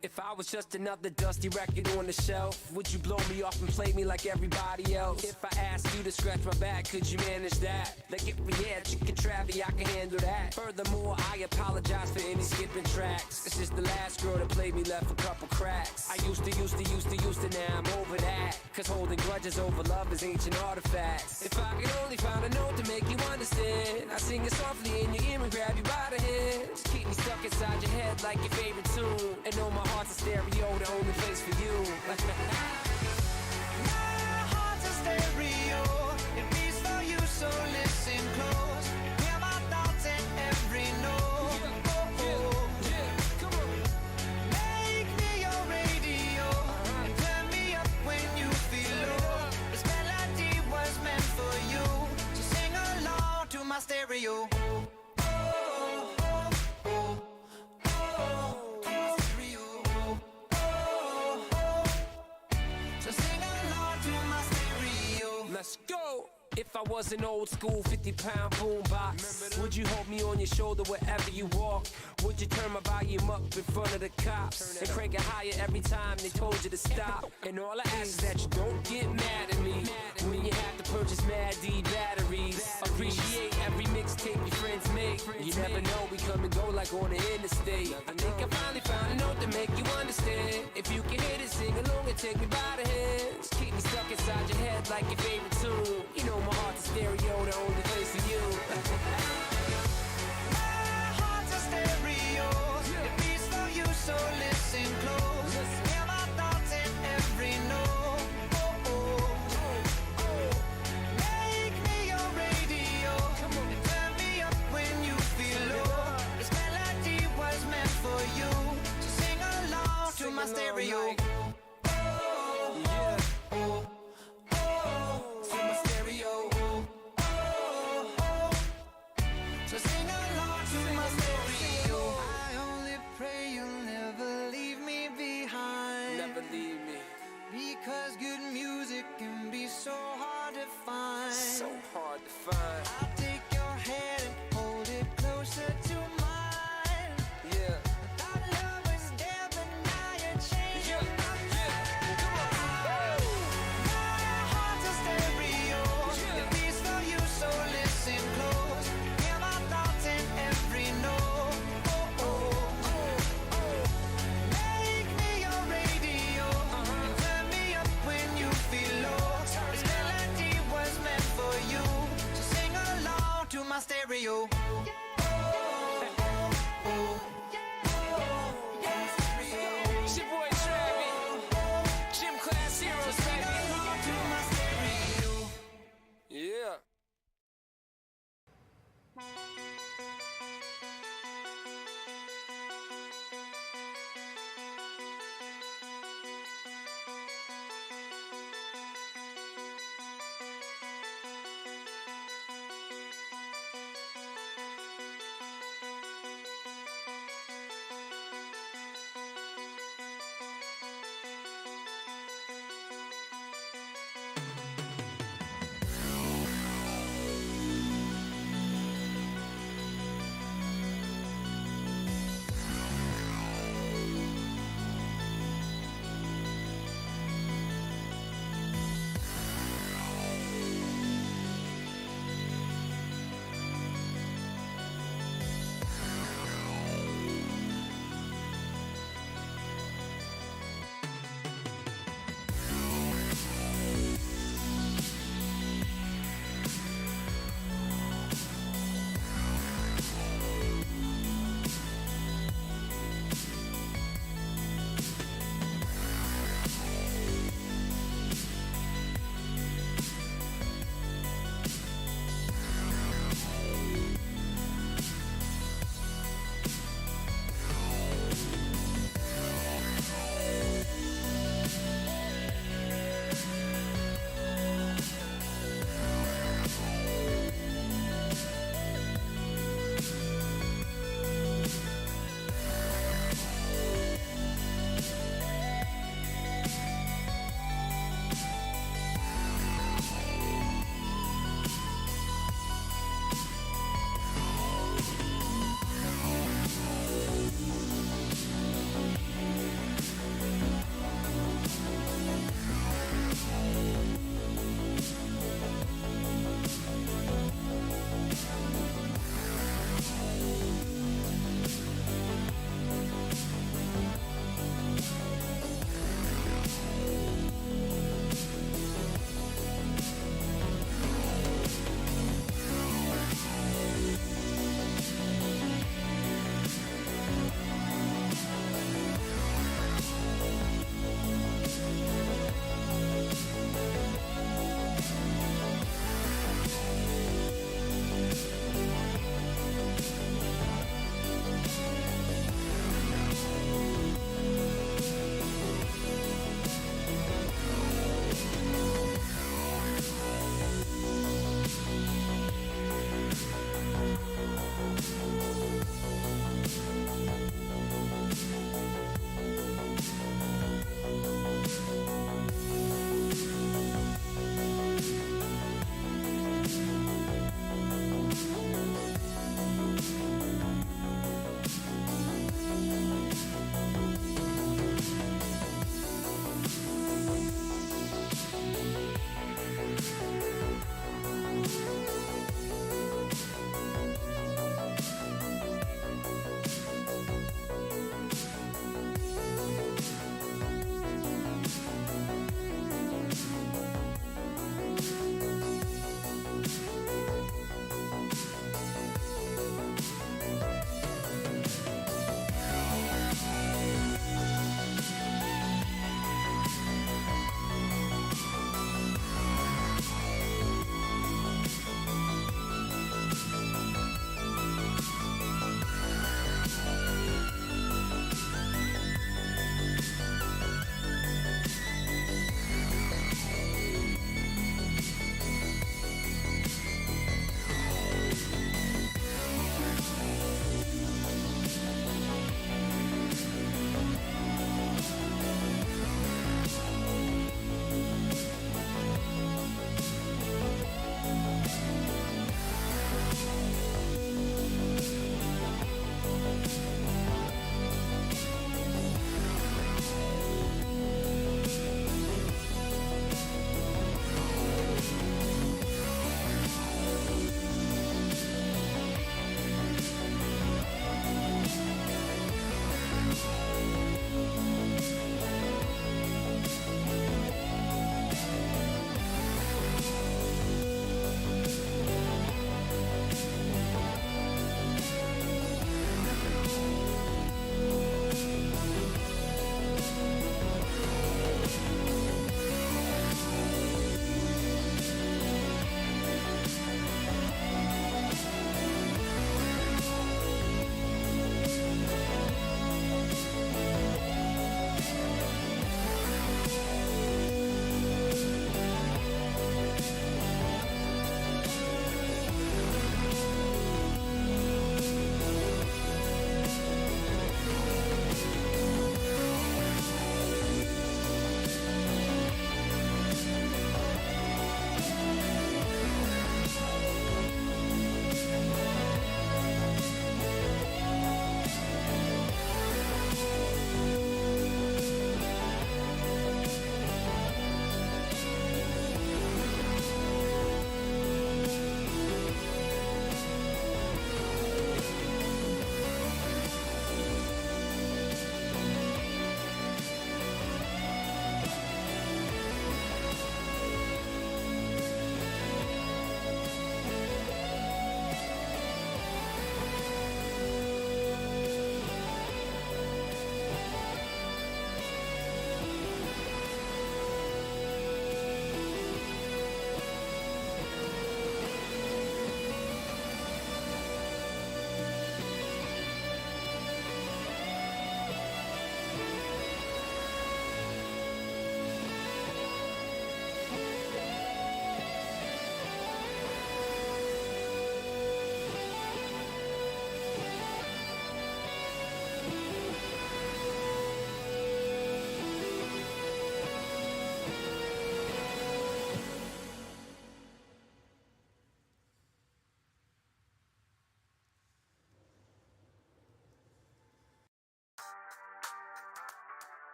If I was just another dusty record on the shelf, would you blow me off and play me like everybody else? If I asked you to scratch my back, could you manage that? Like if we had chicken Travie, I can handle that. Furthermore, I apologize for any skipping tracks. It's just the last girl that played me left a couple cracks. I used to, now I'm over that. Cause holding grudges over love is ancient artifacts. If I could only find a note to make you understand, I sing it softly in your ear and grab you by the hand. Just keep me stuck inside your head like your favorite tune. And know my heart's a stereo, the only place for you. My heart's a stereo, it beats for you, so listen close. Hear my thoughts in every note. Come on. Make me your radio and turn me up when you feel low. This melody was meant for you, so sing along to my stereo. Let's go! If I was an old school 50-pound boombox, would you hold me on your shoulder wherever you walk? Would you turn my volume up in front of the cops and crank it higher every time they told you to stop? And all I ask is that you don't get mad at me when you have to purchase Mad D batteries. Appreciate every mixtape your friends make. You never know, we come and go like on the interstate. I think I finally found a note to make you understand. If you can hit it, sing along and take me by the hand. Just keep me stuck inside your head like your favorite tune. You know my heart's a stereo, the only place for you. My heart's a stereo, it beats for you, so listen close. stereo. Like, yeah. To my stereo. So sing along to my stereo. I only pray you'll never leave me behind. Never leave me. Because good music can be so hard to find. So hard to find. I'll take your hand and hold it closer to mine. Yeah. Our love was there, but now you're changing my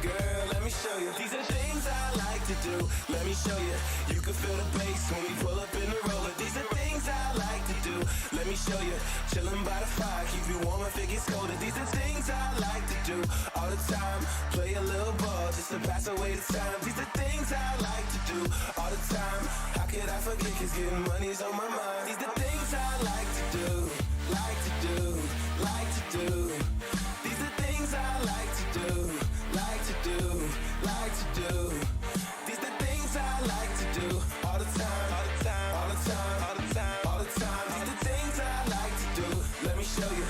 Girl, let me show you. These are things I like to do. Let me show you. You can feel the bass when we pull up in the roller. These are things I like to do. Let me show you. Chillin' by the fire, keep you warm if it gets colder. These are things I like to do all the time. Play a little ball just to pass away the time. These are things I like to do all the time. How could I forget? 'Cause getting money's on my mind. These are things I like to do, like to do, like to do. These are things I like to do, like to do, like to do. These are things I like to do all the time, all the time, all the time, all the time, all the time. These are things I like to do. Let me show you,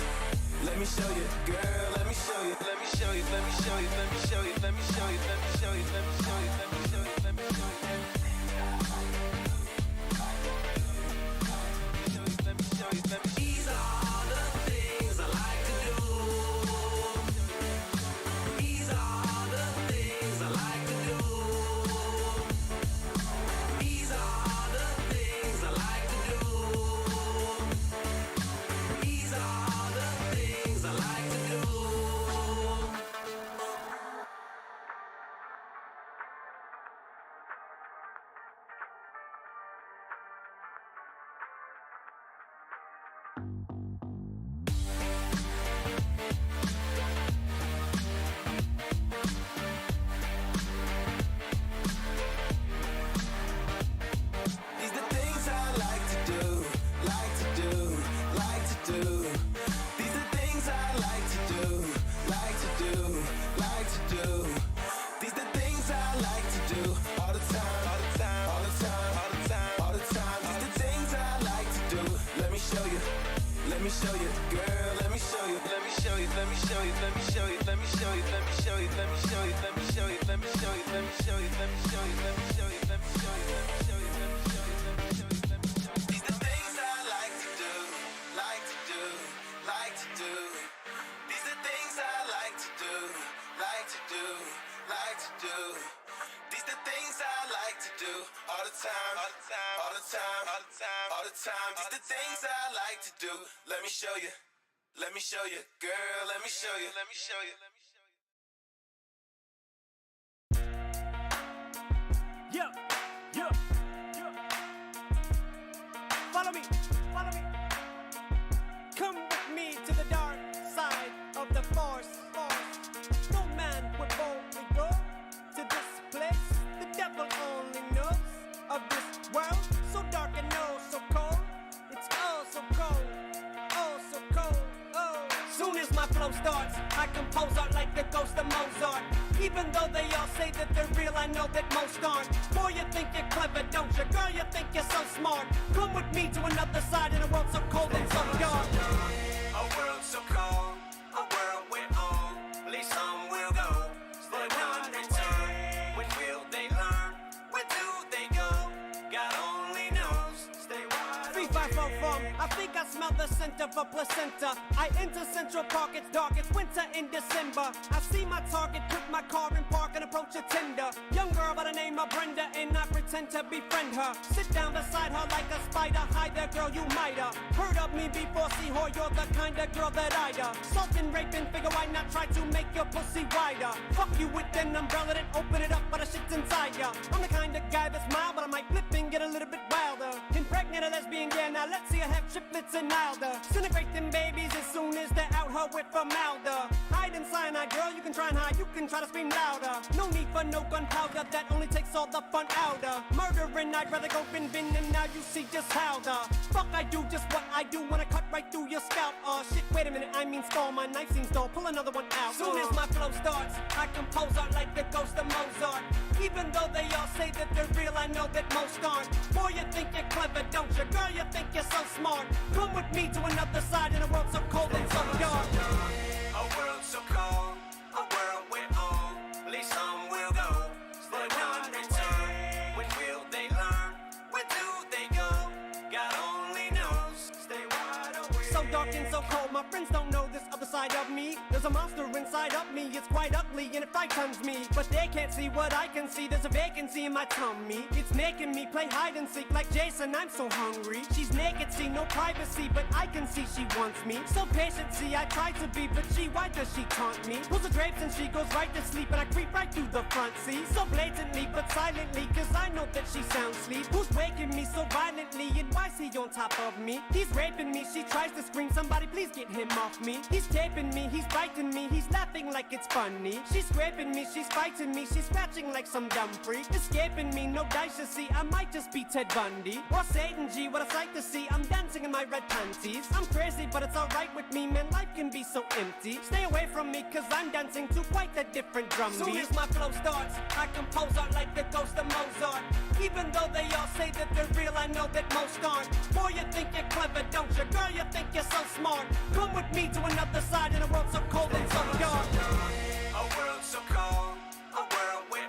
let me show you, girl. Let me show you, let me show you, let me show you, let me show you, let me show you, let me show you, let me show you, let me show you, let me show you. These are the things I like to do. These are the things I like to do. These are the things I like to do. These are the things I like to do. These the things I like to do, like to do, like to do. These the things I like to do, like to do, like to do. These the things I like to do all the time, all the time, all the time, all the time, all the time. These the things I like to do. Let me show you, let me show you, girl. Let me show you, let me show you, let me show you, let me show you, let me show you, let me show you, let me show you, let me show you, let me show you, let me show you, let me show you, let me show you, let me show you, let me show you, let me show you, let me show you, let me show you. These the things I like to do, like to do, like to do. These the things I like to do, like to do, like to do. These the things I like to do all the time, all the time, all the time, all the time, all the time. These the things I like to do. Let me show you, let me show you, girl. Let me show you, let me show you, let me show you. Yeah, yeah, yeah. Follow me, follow me. Come with me to the dark side of the force. No man would boldly go to this place. The devil only knows of this world. So dark and oh so cold. It's oh so cold, oh so cold, oh. Soon as my flow starts, I compose art like the ghost of Mozart. Even though they all say that they're real, I know that most aren't. Boy, you think you're clever, don't you? Girl, you think you're so smart. Come with me to another side in a world so cold and so dark. A world so cold, a world we're on. Only some will go, but none return. When will they learn? Where do they go? God only knows. Stay wide. 3544, I think I smell the scent of a placenta. I enter Central Park, it's dark, it's winter in December. I see my target, put my car in park and approach a tender. Young girl girl by the name of Brenda, and I pretend to befriend her. Sit down beside her like a spider. Hi there, girl, you might have heard of me before. See, whore, you're the kind of girl that I'd assaulting, raping, figure why not try to make your pussy wider? Fuck you with an umbrella, then open it up, but the shit's inside ya. I'm the kind of guy that's mild, but I might flip and get a little bit wilder. Impregnate a lesbian, yeah, now let's see her have triplets and milder. Disintegrate them babies as soon as they're out her with formaldehyde. Hide in cyanide, girl, you can try and hide, you can try to scream louder. No need for no gunpowder, that only takes all the fun out of murdering. I'd rather go bin, and now you see just how the fuck I do just what I do when I cut right through your scalp. Oh shit, wait a minute, I mean skull, my knife seems dull, pull another one out. Soon as my flow starts, I compose art like the ghost of Mozart. Even though they all say that they're real, I know that most aren't. Boy, you think you're clever, don't you? Girl, you think you're so smart. Come with me to another side in a world so cold and so dark. A world so cold, a world where only some will go. But not return. When will they learn? Where do they go? God only knows. Stay wide awake. So dark and so cold, my friends don't know this other side of me. There's a monster inside of me, it's quite ugly and it frightens me. But they can't see what I can see, there's a vacancy in my tummy. It's making me play hide and seek like Jason, I'm so hungry. She's naked, see no privacy, but I can see she wants me. So patient, see I try to be, but why does she taunt me? Pulls the drapes and she goes right to sleep, and I creep right through the front seat. So blatantly, but silently, cause I know that she sound asleep. Who's waking me so violently, and why's he on top of me? He's raping me, she tries to scream, somebody please get him off me. He's taping me, he's biting me, he's laughing like it's funny. She's scraping me, she's fighting me, she's scratching like some dumb freak. Escaping me, no dice to see, I might just be Ted Bundy or Satan G, what a sight to see. I'm dancing in my red panties. I'm crazy, but it's alright with me, man, life can be so empty. Stay away from me, cause I'm dancing to quite a different drum beat. Soon as my flow starts, I compose art like the ghost of Mozart. Even though they all say that they're real, I know that most aren't. Boy, you think you're clever, don't you? Girl, you think you're so smart. Come with me to another side in a world so cold and so dark. A world so cold, a world where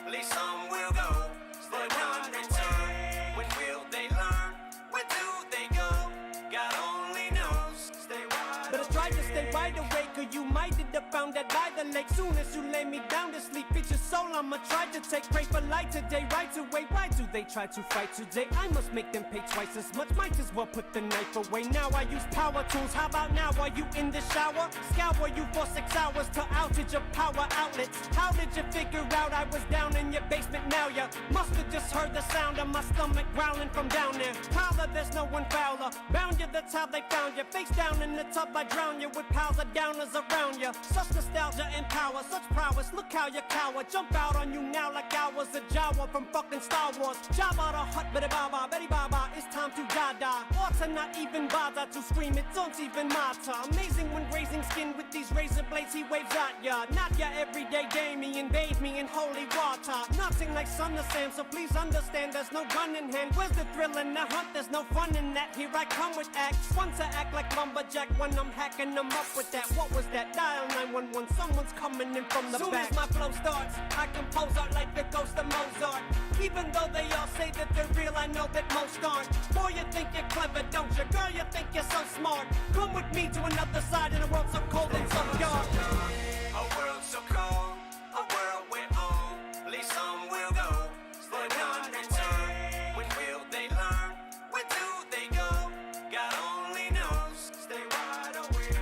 only some will go. But not return. When will they learn? Where do they go? God only knows. Stay wide. But I tried to stay wide awake, or you might end up found dead by the lake. Soon as you lay me down to sleep, it's your soul I'ma try to take. Pray for light today, right away. Why do they try to fight today? I must make them pay twice as much. Might as well put the knife away. Now I use power tools. How about now? Are you in the shower? Scour you for 6 hours to outage your power outlets. How did you figure out I was down in your basement? Now you must have just heard the sound of my stomach growling from down there. Prowler, there's no one fouler. Bound you, that's how they found you. Face down in the tub, I drown you with piles of downers around you. Such nostalgia and power, such prowess. Look how you cower. Jump out on you now like I was a Jawa from fucking Star Wars. Jabba the Hutt, Betty Baba, Betty Baba. It's time to die. Or to not even bother to scream. It don't even matter. Amazing when grazing skin with these razor blades he waves at ya. Not your everyday Damien, bathe me in holy water. Nothing like Son of Sam, so please understand there's no gun in hand. Where's the thrill in the hunt? There's no fun in that. Here I come with acts. One to act like lumberjack when I'm hacking them up with that. What was that? Dial 911, someone's coming in from the back. Soon as my flow starts, I compose art like the ghost of Mozart. Even though they all say that they're real, I know that most aren't. Boy, you think you're clever, don't you? Girl, you think you're so smart. Come with me to another side in a world so cold and so dark. A world so cold, a world where only some will go. But not return. When will they learn? Where do they go? God only knows. Stay wide awake.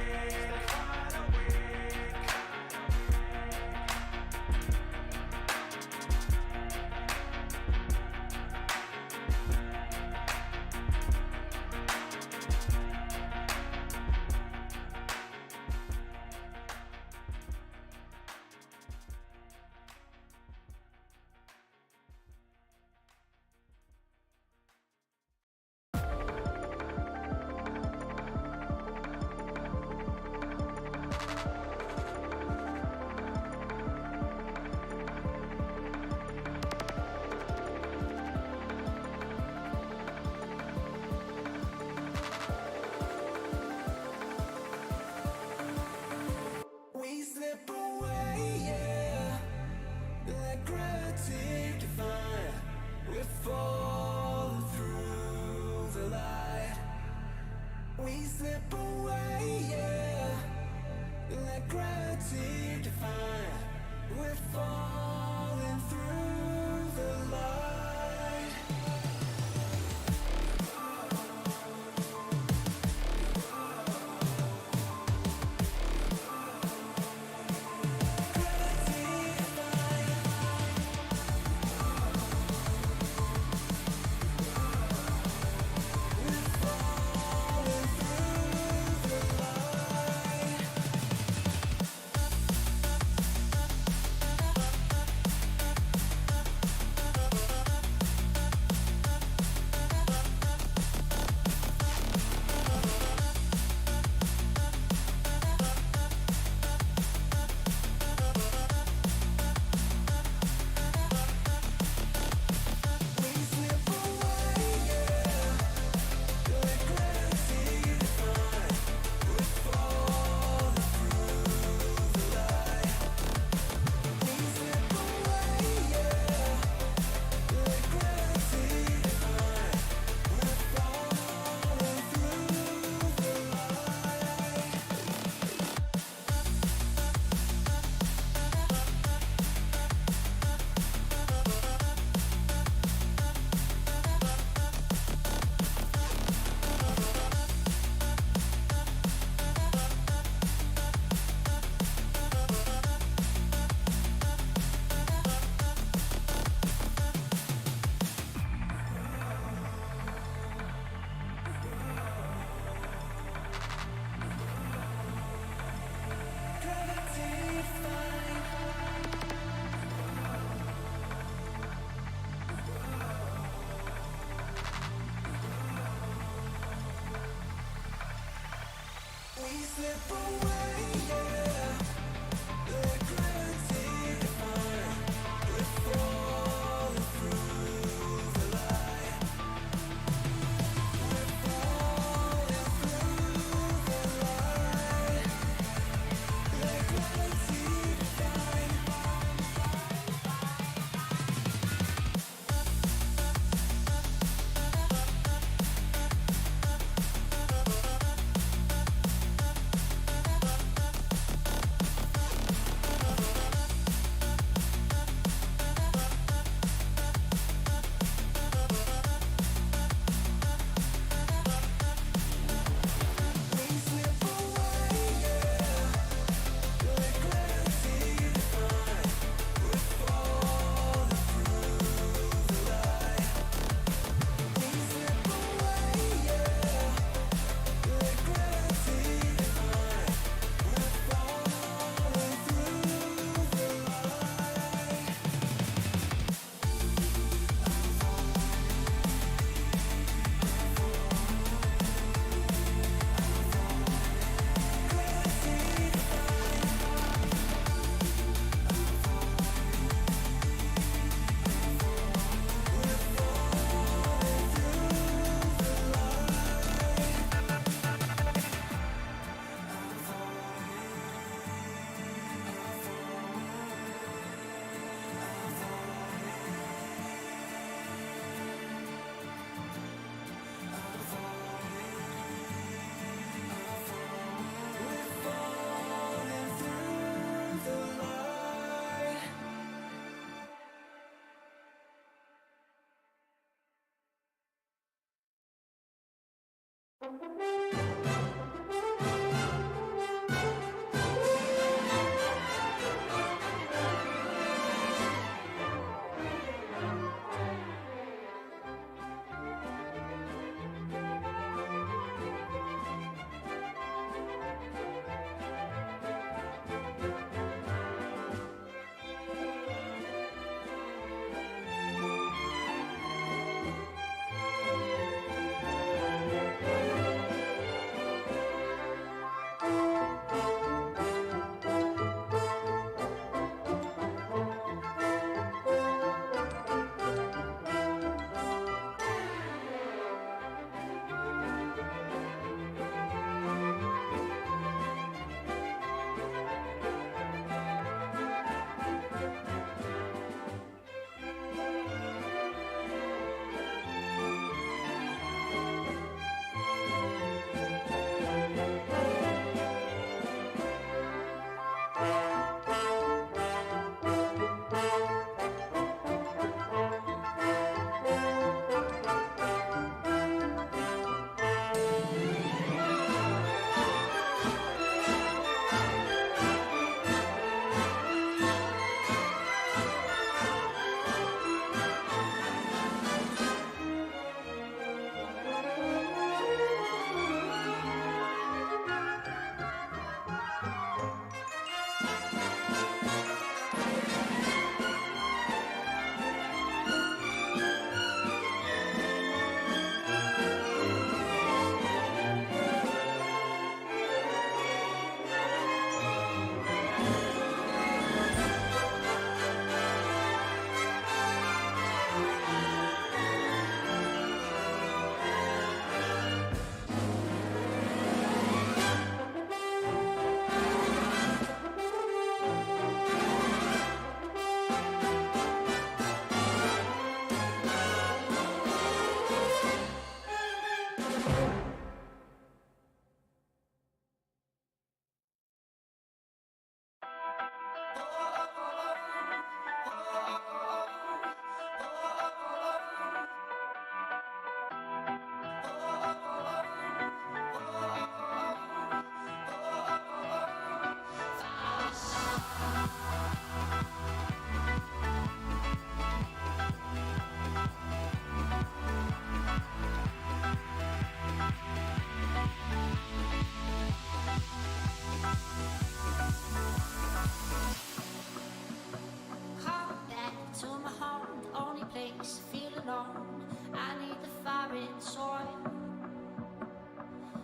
We slip away, yeah. Let gravity define. We're falling through the light. We slip away, yeah. Let gravity define. We're falling through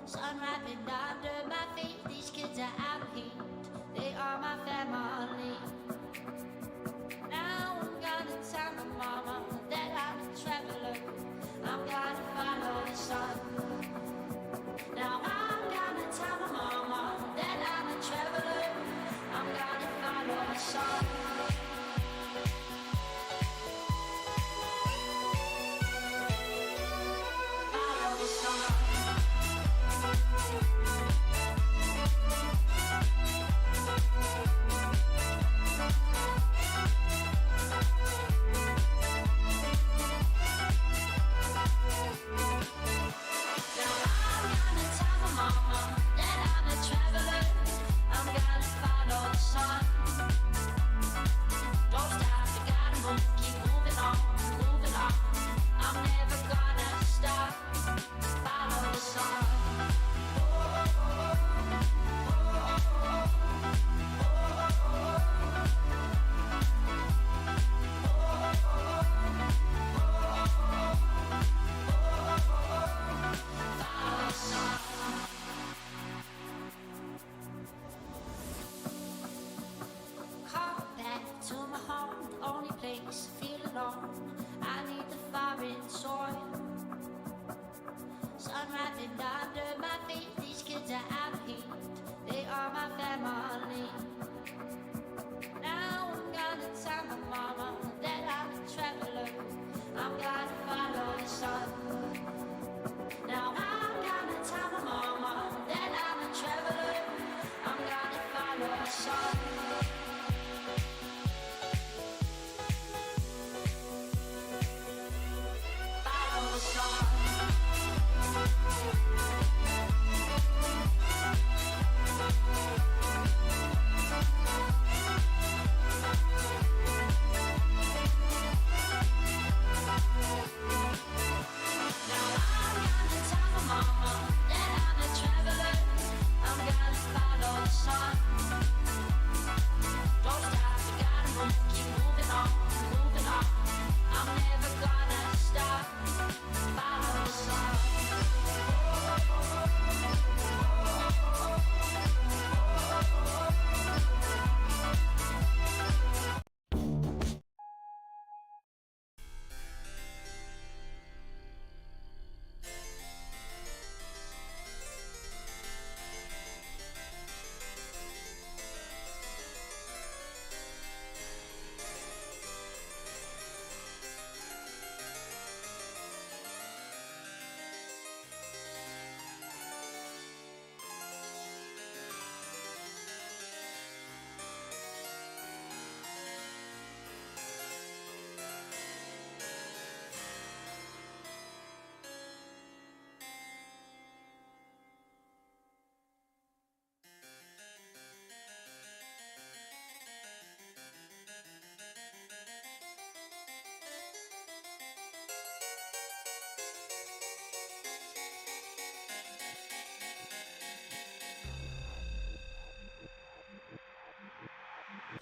Sun wrapping under my feet, these kids the sun. Follow the sun.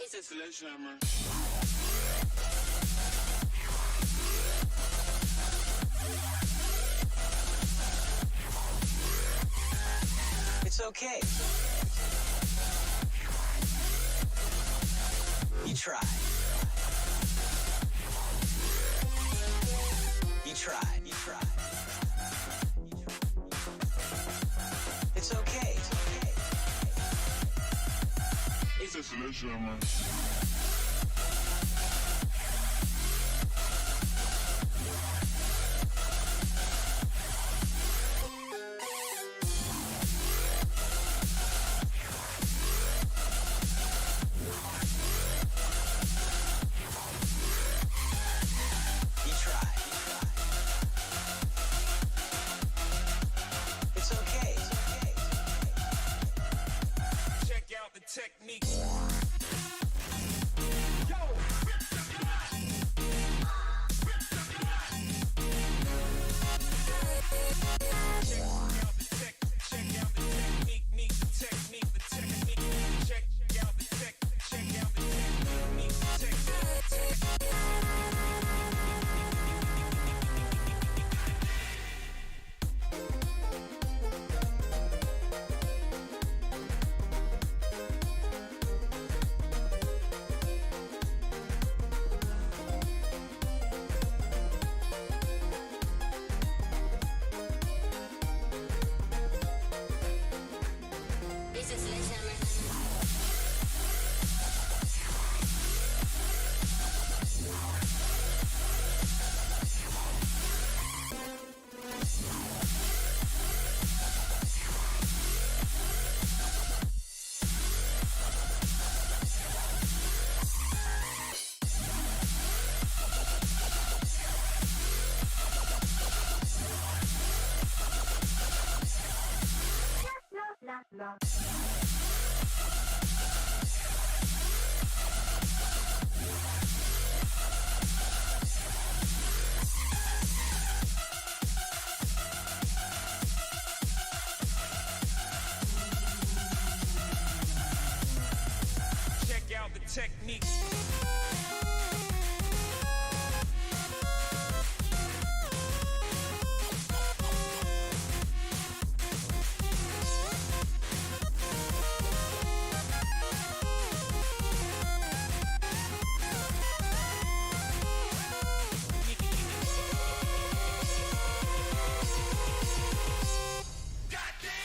It's a sledgehammer. It's okay. You tried. You tried. You tried. It's okay. It's okay. It's a sledgehammer. Technique. Check out the technique.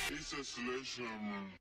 It's a selection.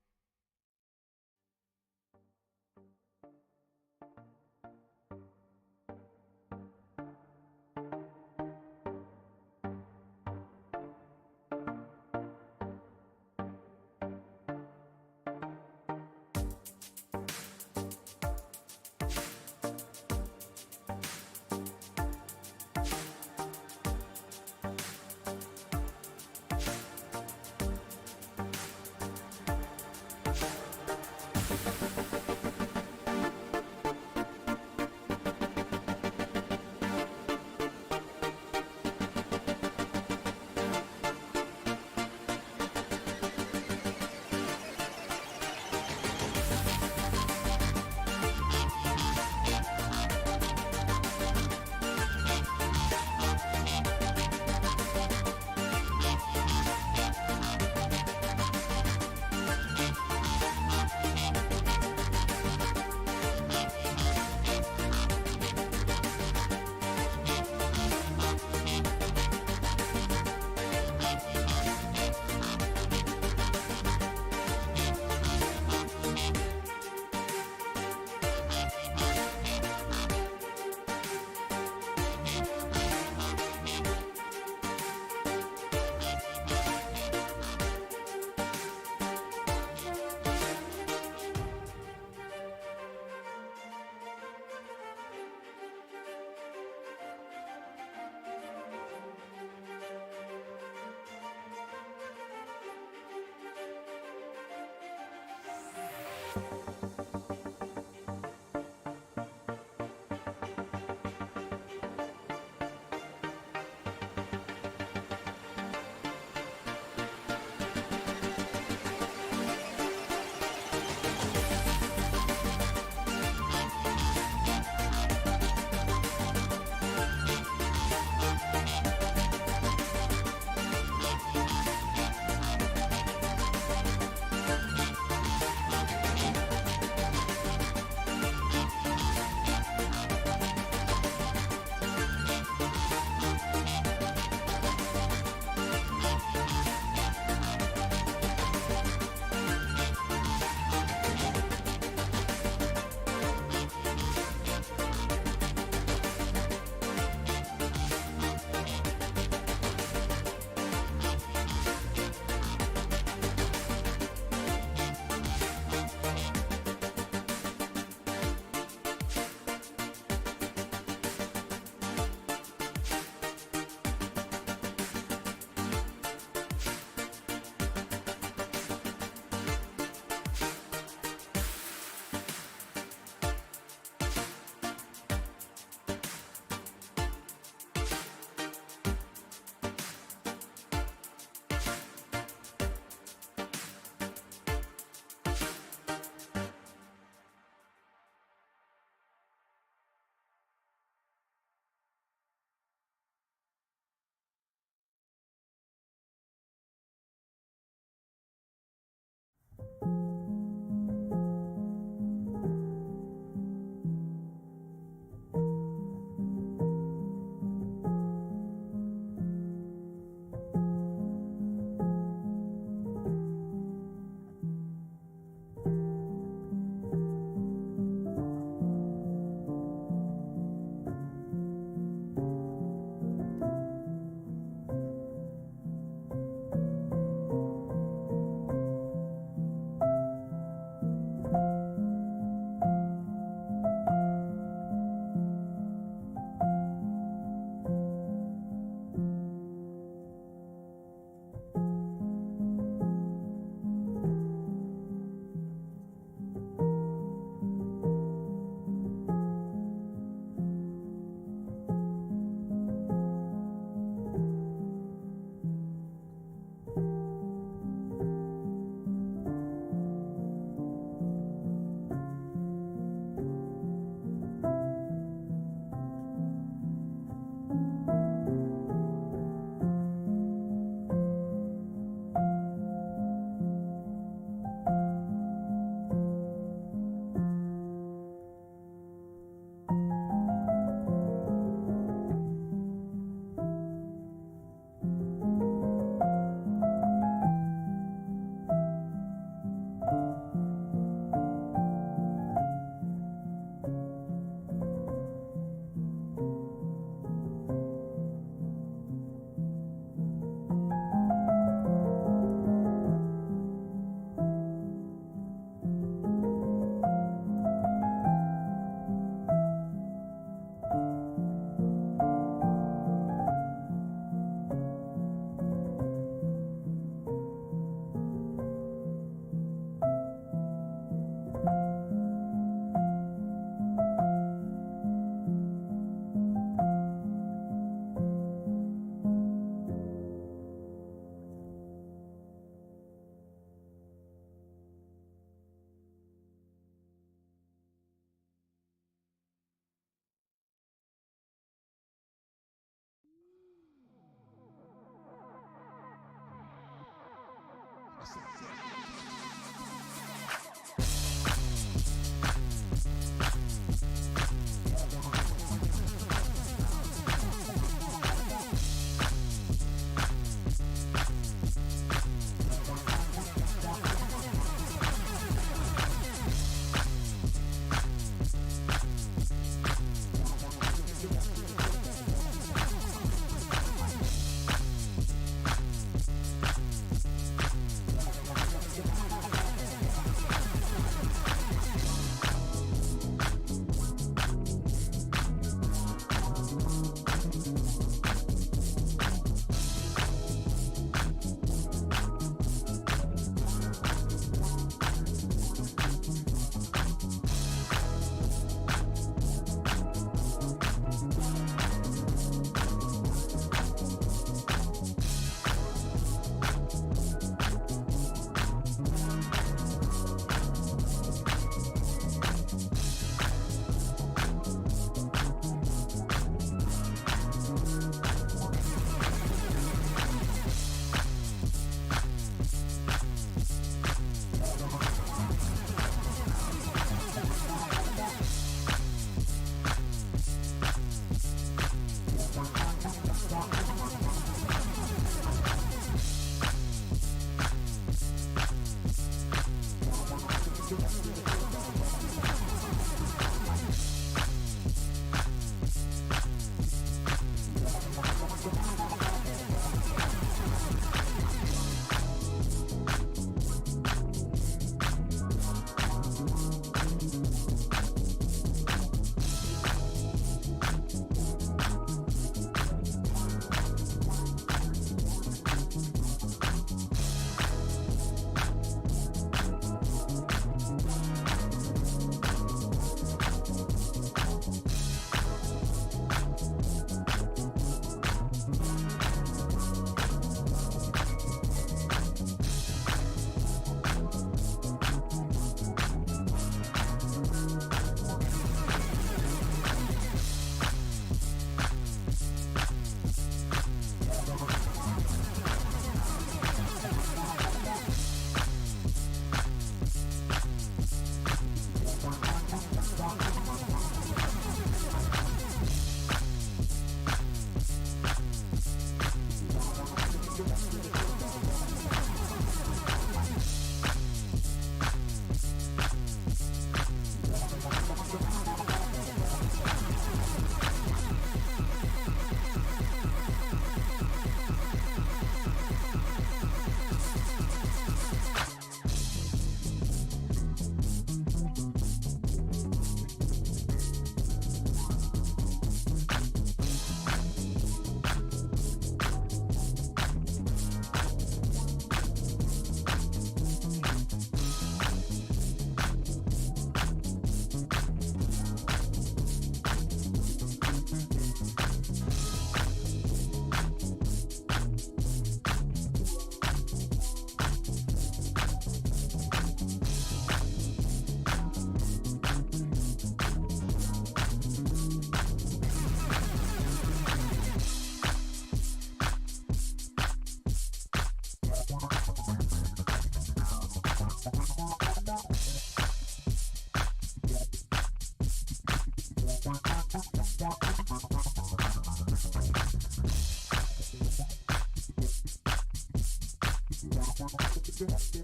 Powers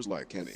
like Kenny.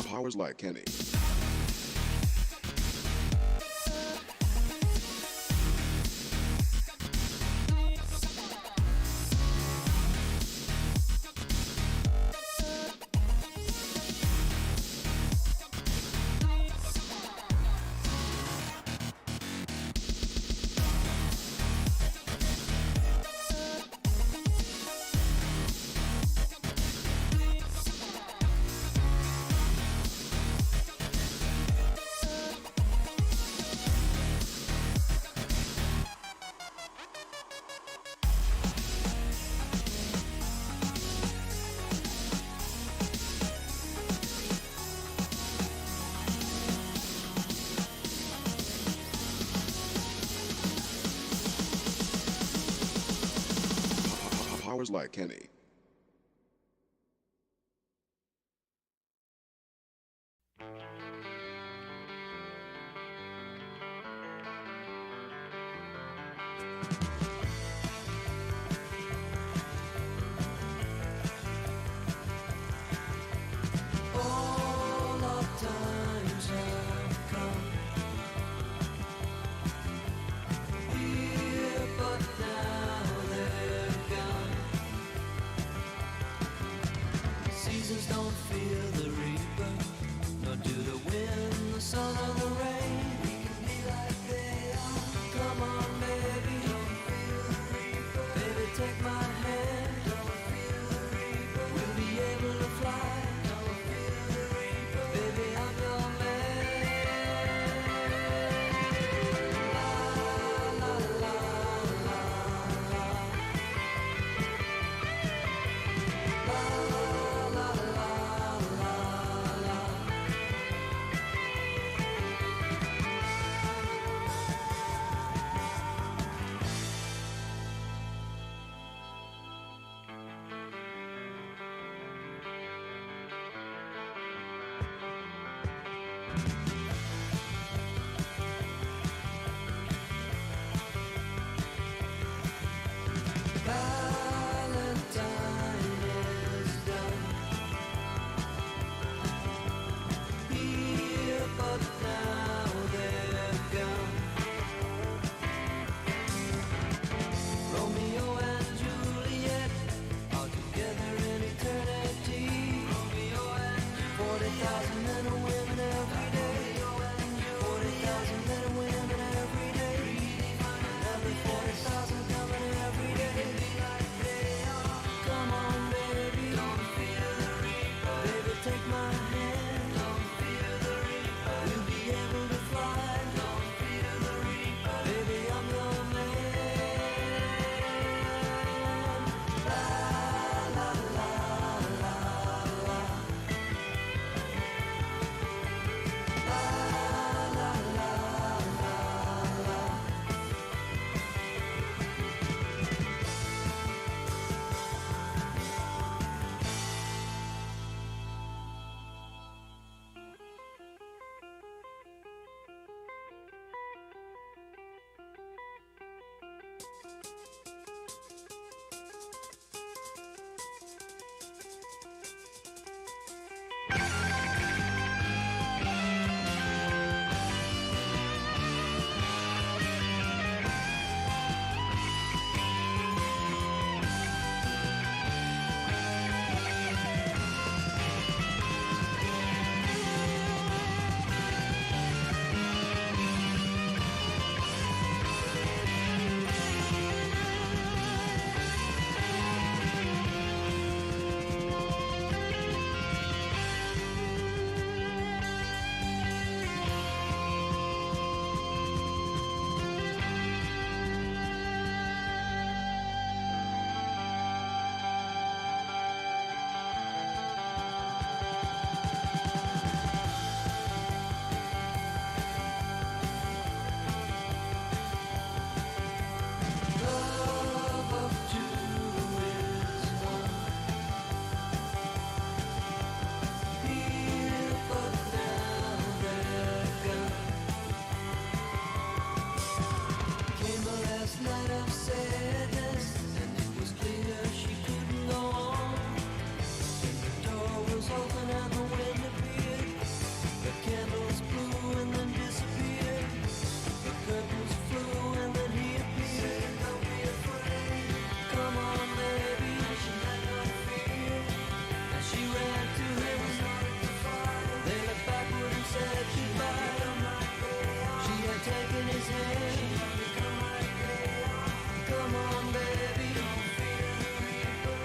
Powers like Kenny. Powers like Kenny. All our times have come here, but now they're gone. Come on, baby, don't fear the reaper.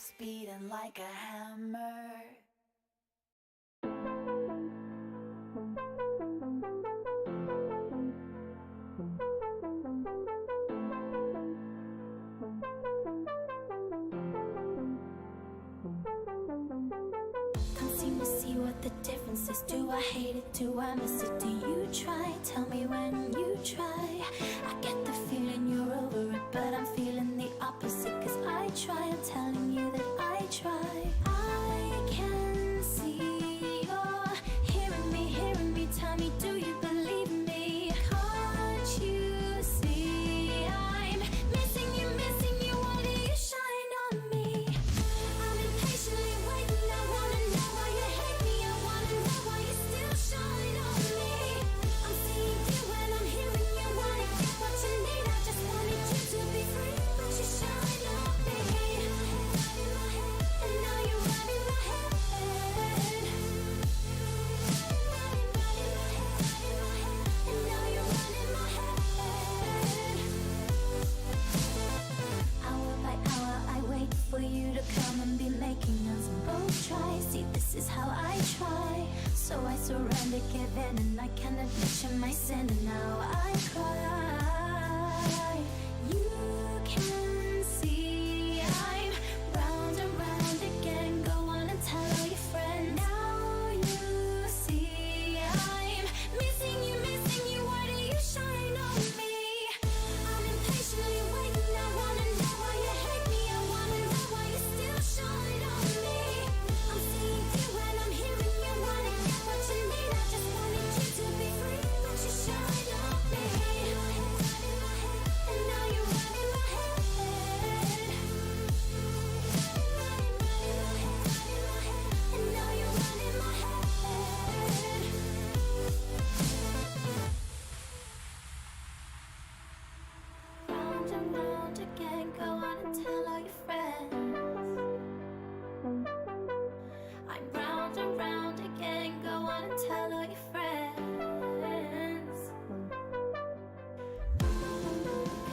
is beating like a hammer. Can't seem to see what the difference is. Do I hate it? Do I miss it? Do you try? Tell me when you try. I get the feeling you're over it, but I'm feeling the opposite. Cause I try, I'm telling you that I try. I can see you're hearing me. Tell me, do you believe me? Can't you see I'm missing you? Why do you shine on me? I'm impatiently waiting. I wanna know why you hate me. I wanna know why you still shine on me. I'm seeing you when I'm hearing you. Wanna get what you need. I just wanted you to be free, but you shine on me. And now you're right in my head. And now you're right in my head. Hour by hour I wait for you to come and be making us both try. See, this is how I try. So I surrender, give in, and I can't admit my sin. And now I cry. You can see I'm round and round again. Go on and tell all your friends. Now you see I'm missing you. Why do you shine on me? I'm impatiently waiting. I wanna know why you hate me. I wanna know why you still shine on me. I'm seeing you when I'm hearing you. Wanna get what you need. I just wanted you to be free, but you shine on me. And now you're right in my head. And now you're right in my head. Round and round again, go on and tell all your friends. I'm round and round again, go on and tell all your friends.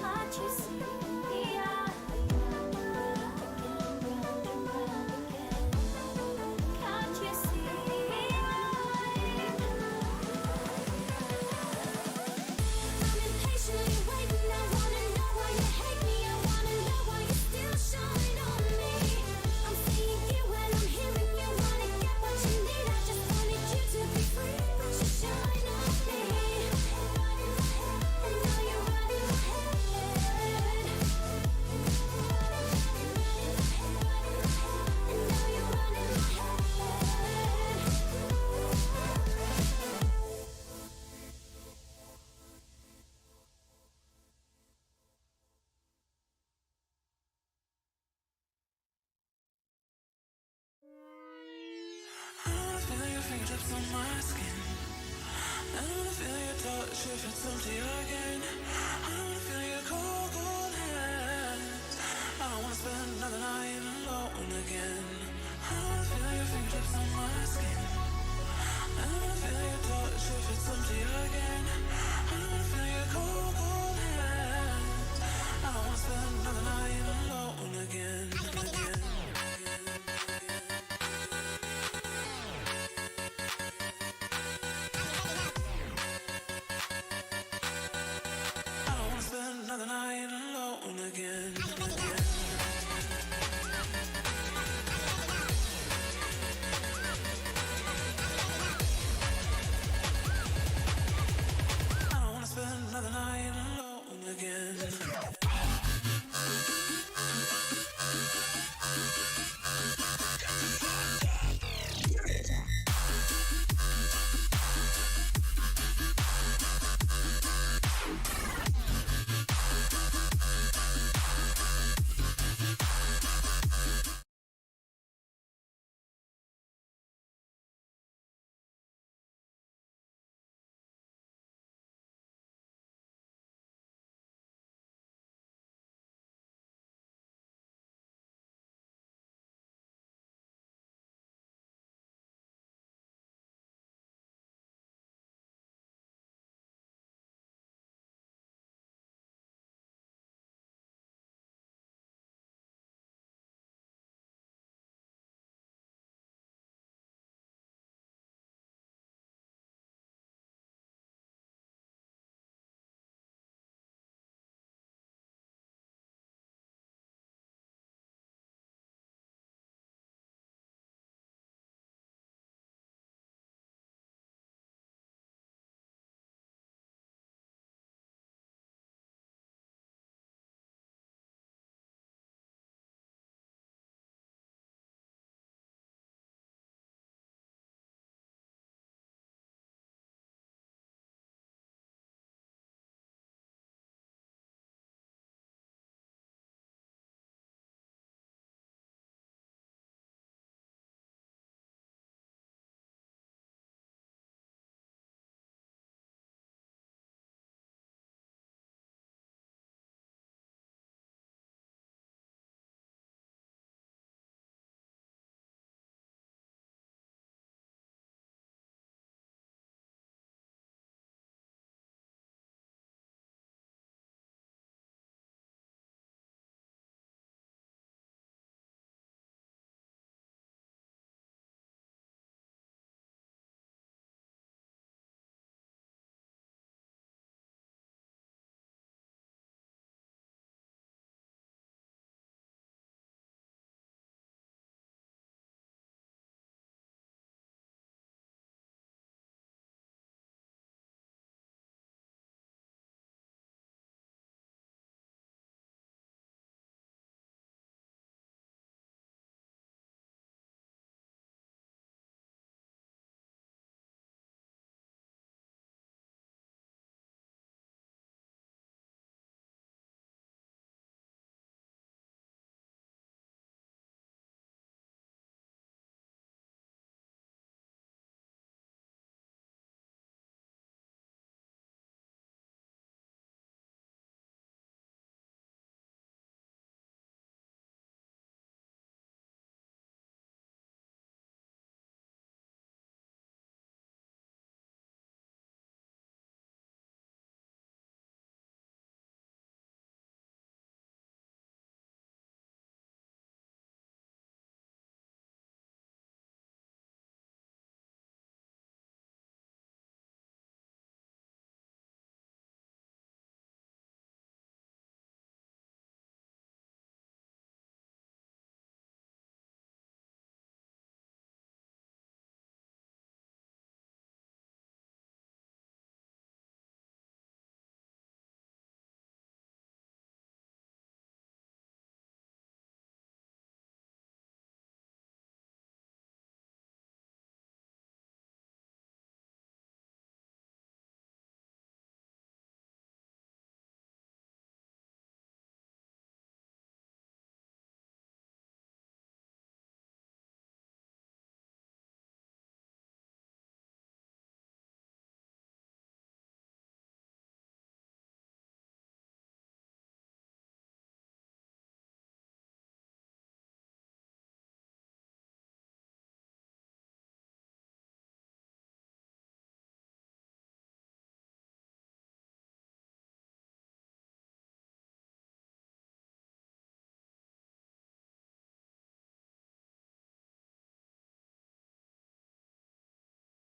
Can't you see round and round again? Can't you see I'm impatiently waiting. I wanna know why you hate me. I wanna know why you still shine on me. I'm seeing you when I'm hearing you. Wanna get what you need. I just wanted you to be free, but you shine on me. And now you're right in my head. And now you're right in my head. I wanna feel your fingertips on my skin. I wanna feel your touch if it's empty again. I wanna feel your cold, cold hands. I don't wanna spend another night alone again. I wanna feel your fingertips on my skin. I wanna feel your touch if it's empty again. I wanna feel your cold, cold hands. I don't wanna spend another night alone again.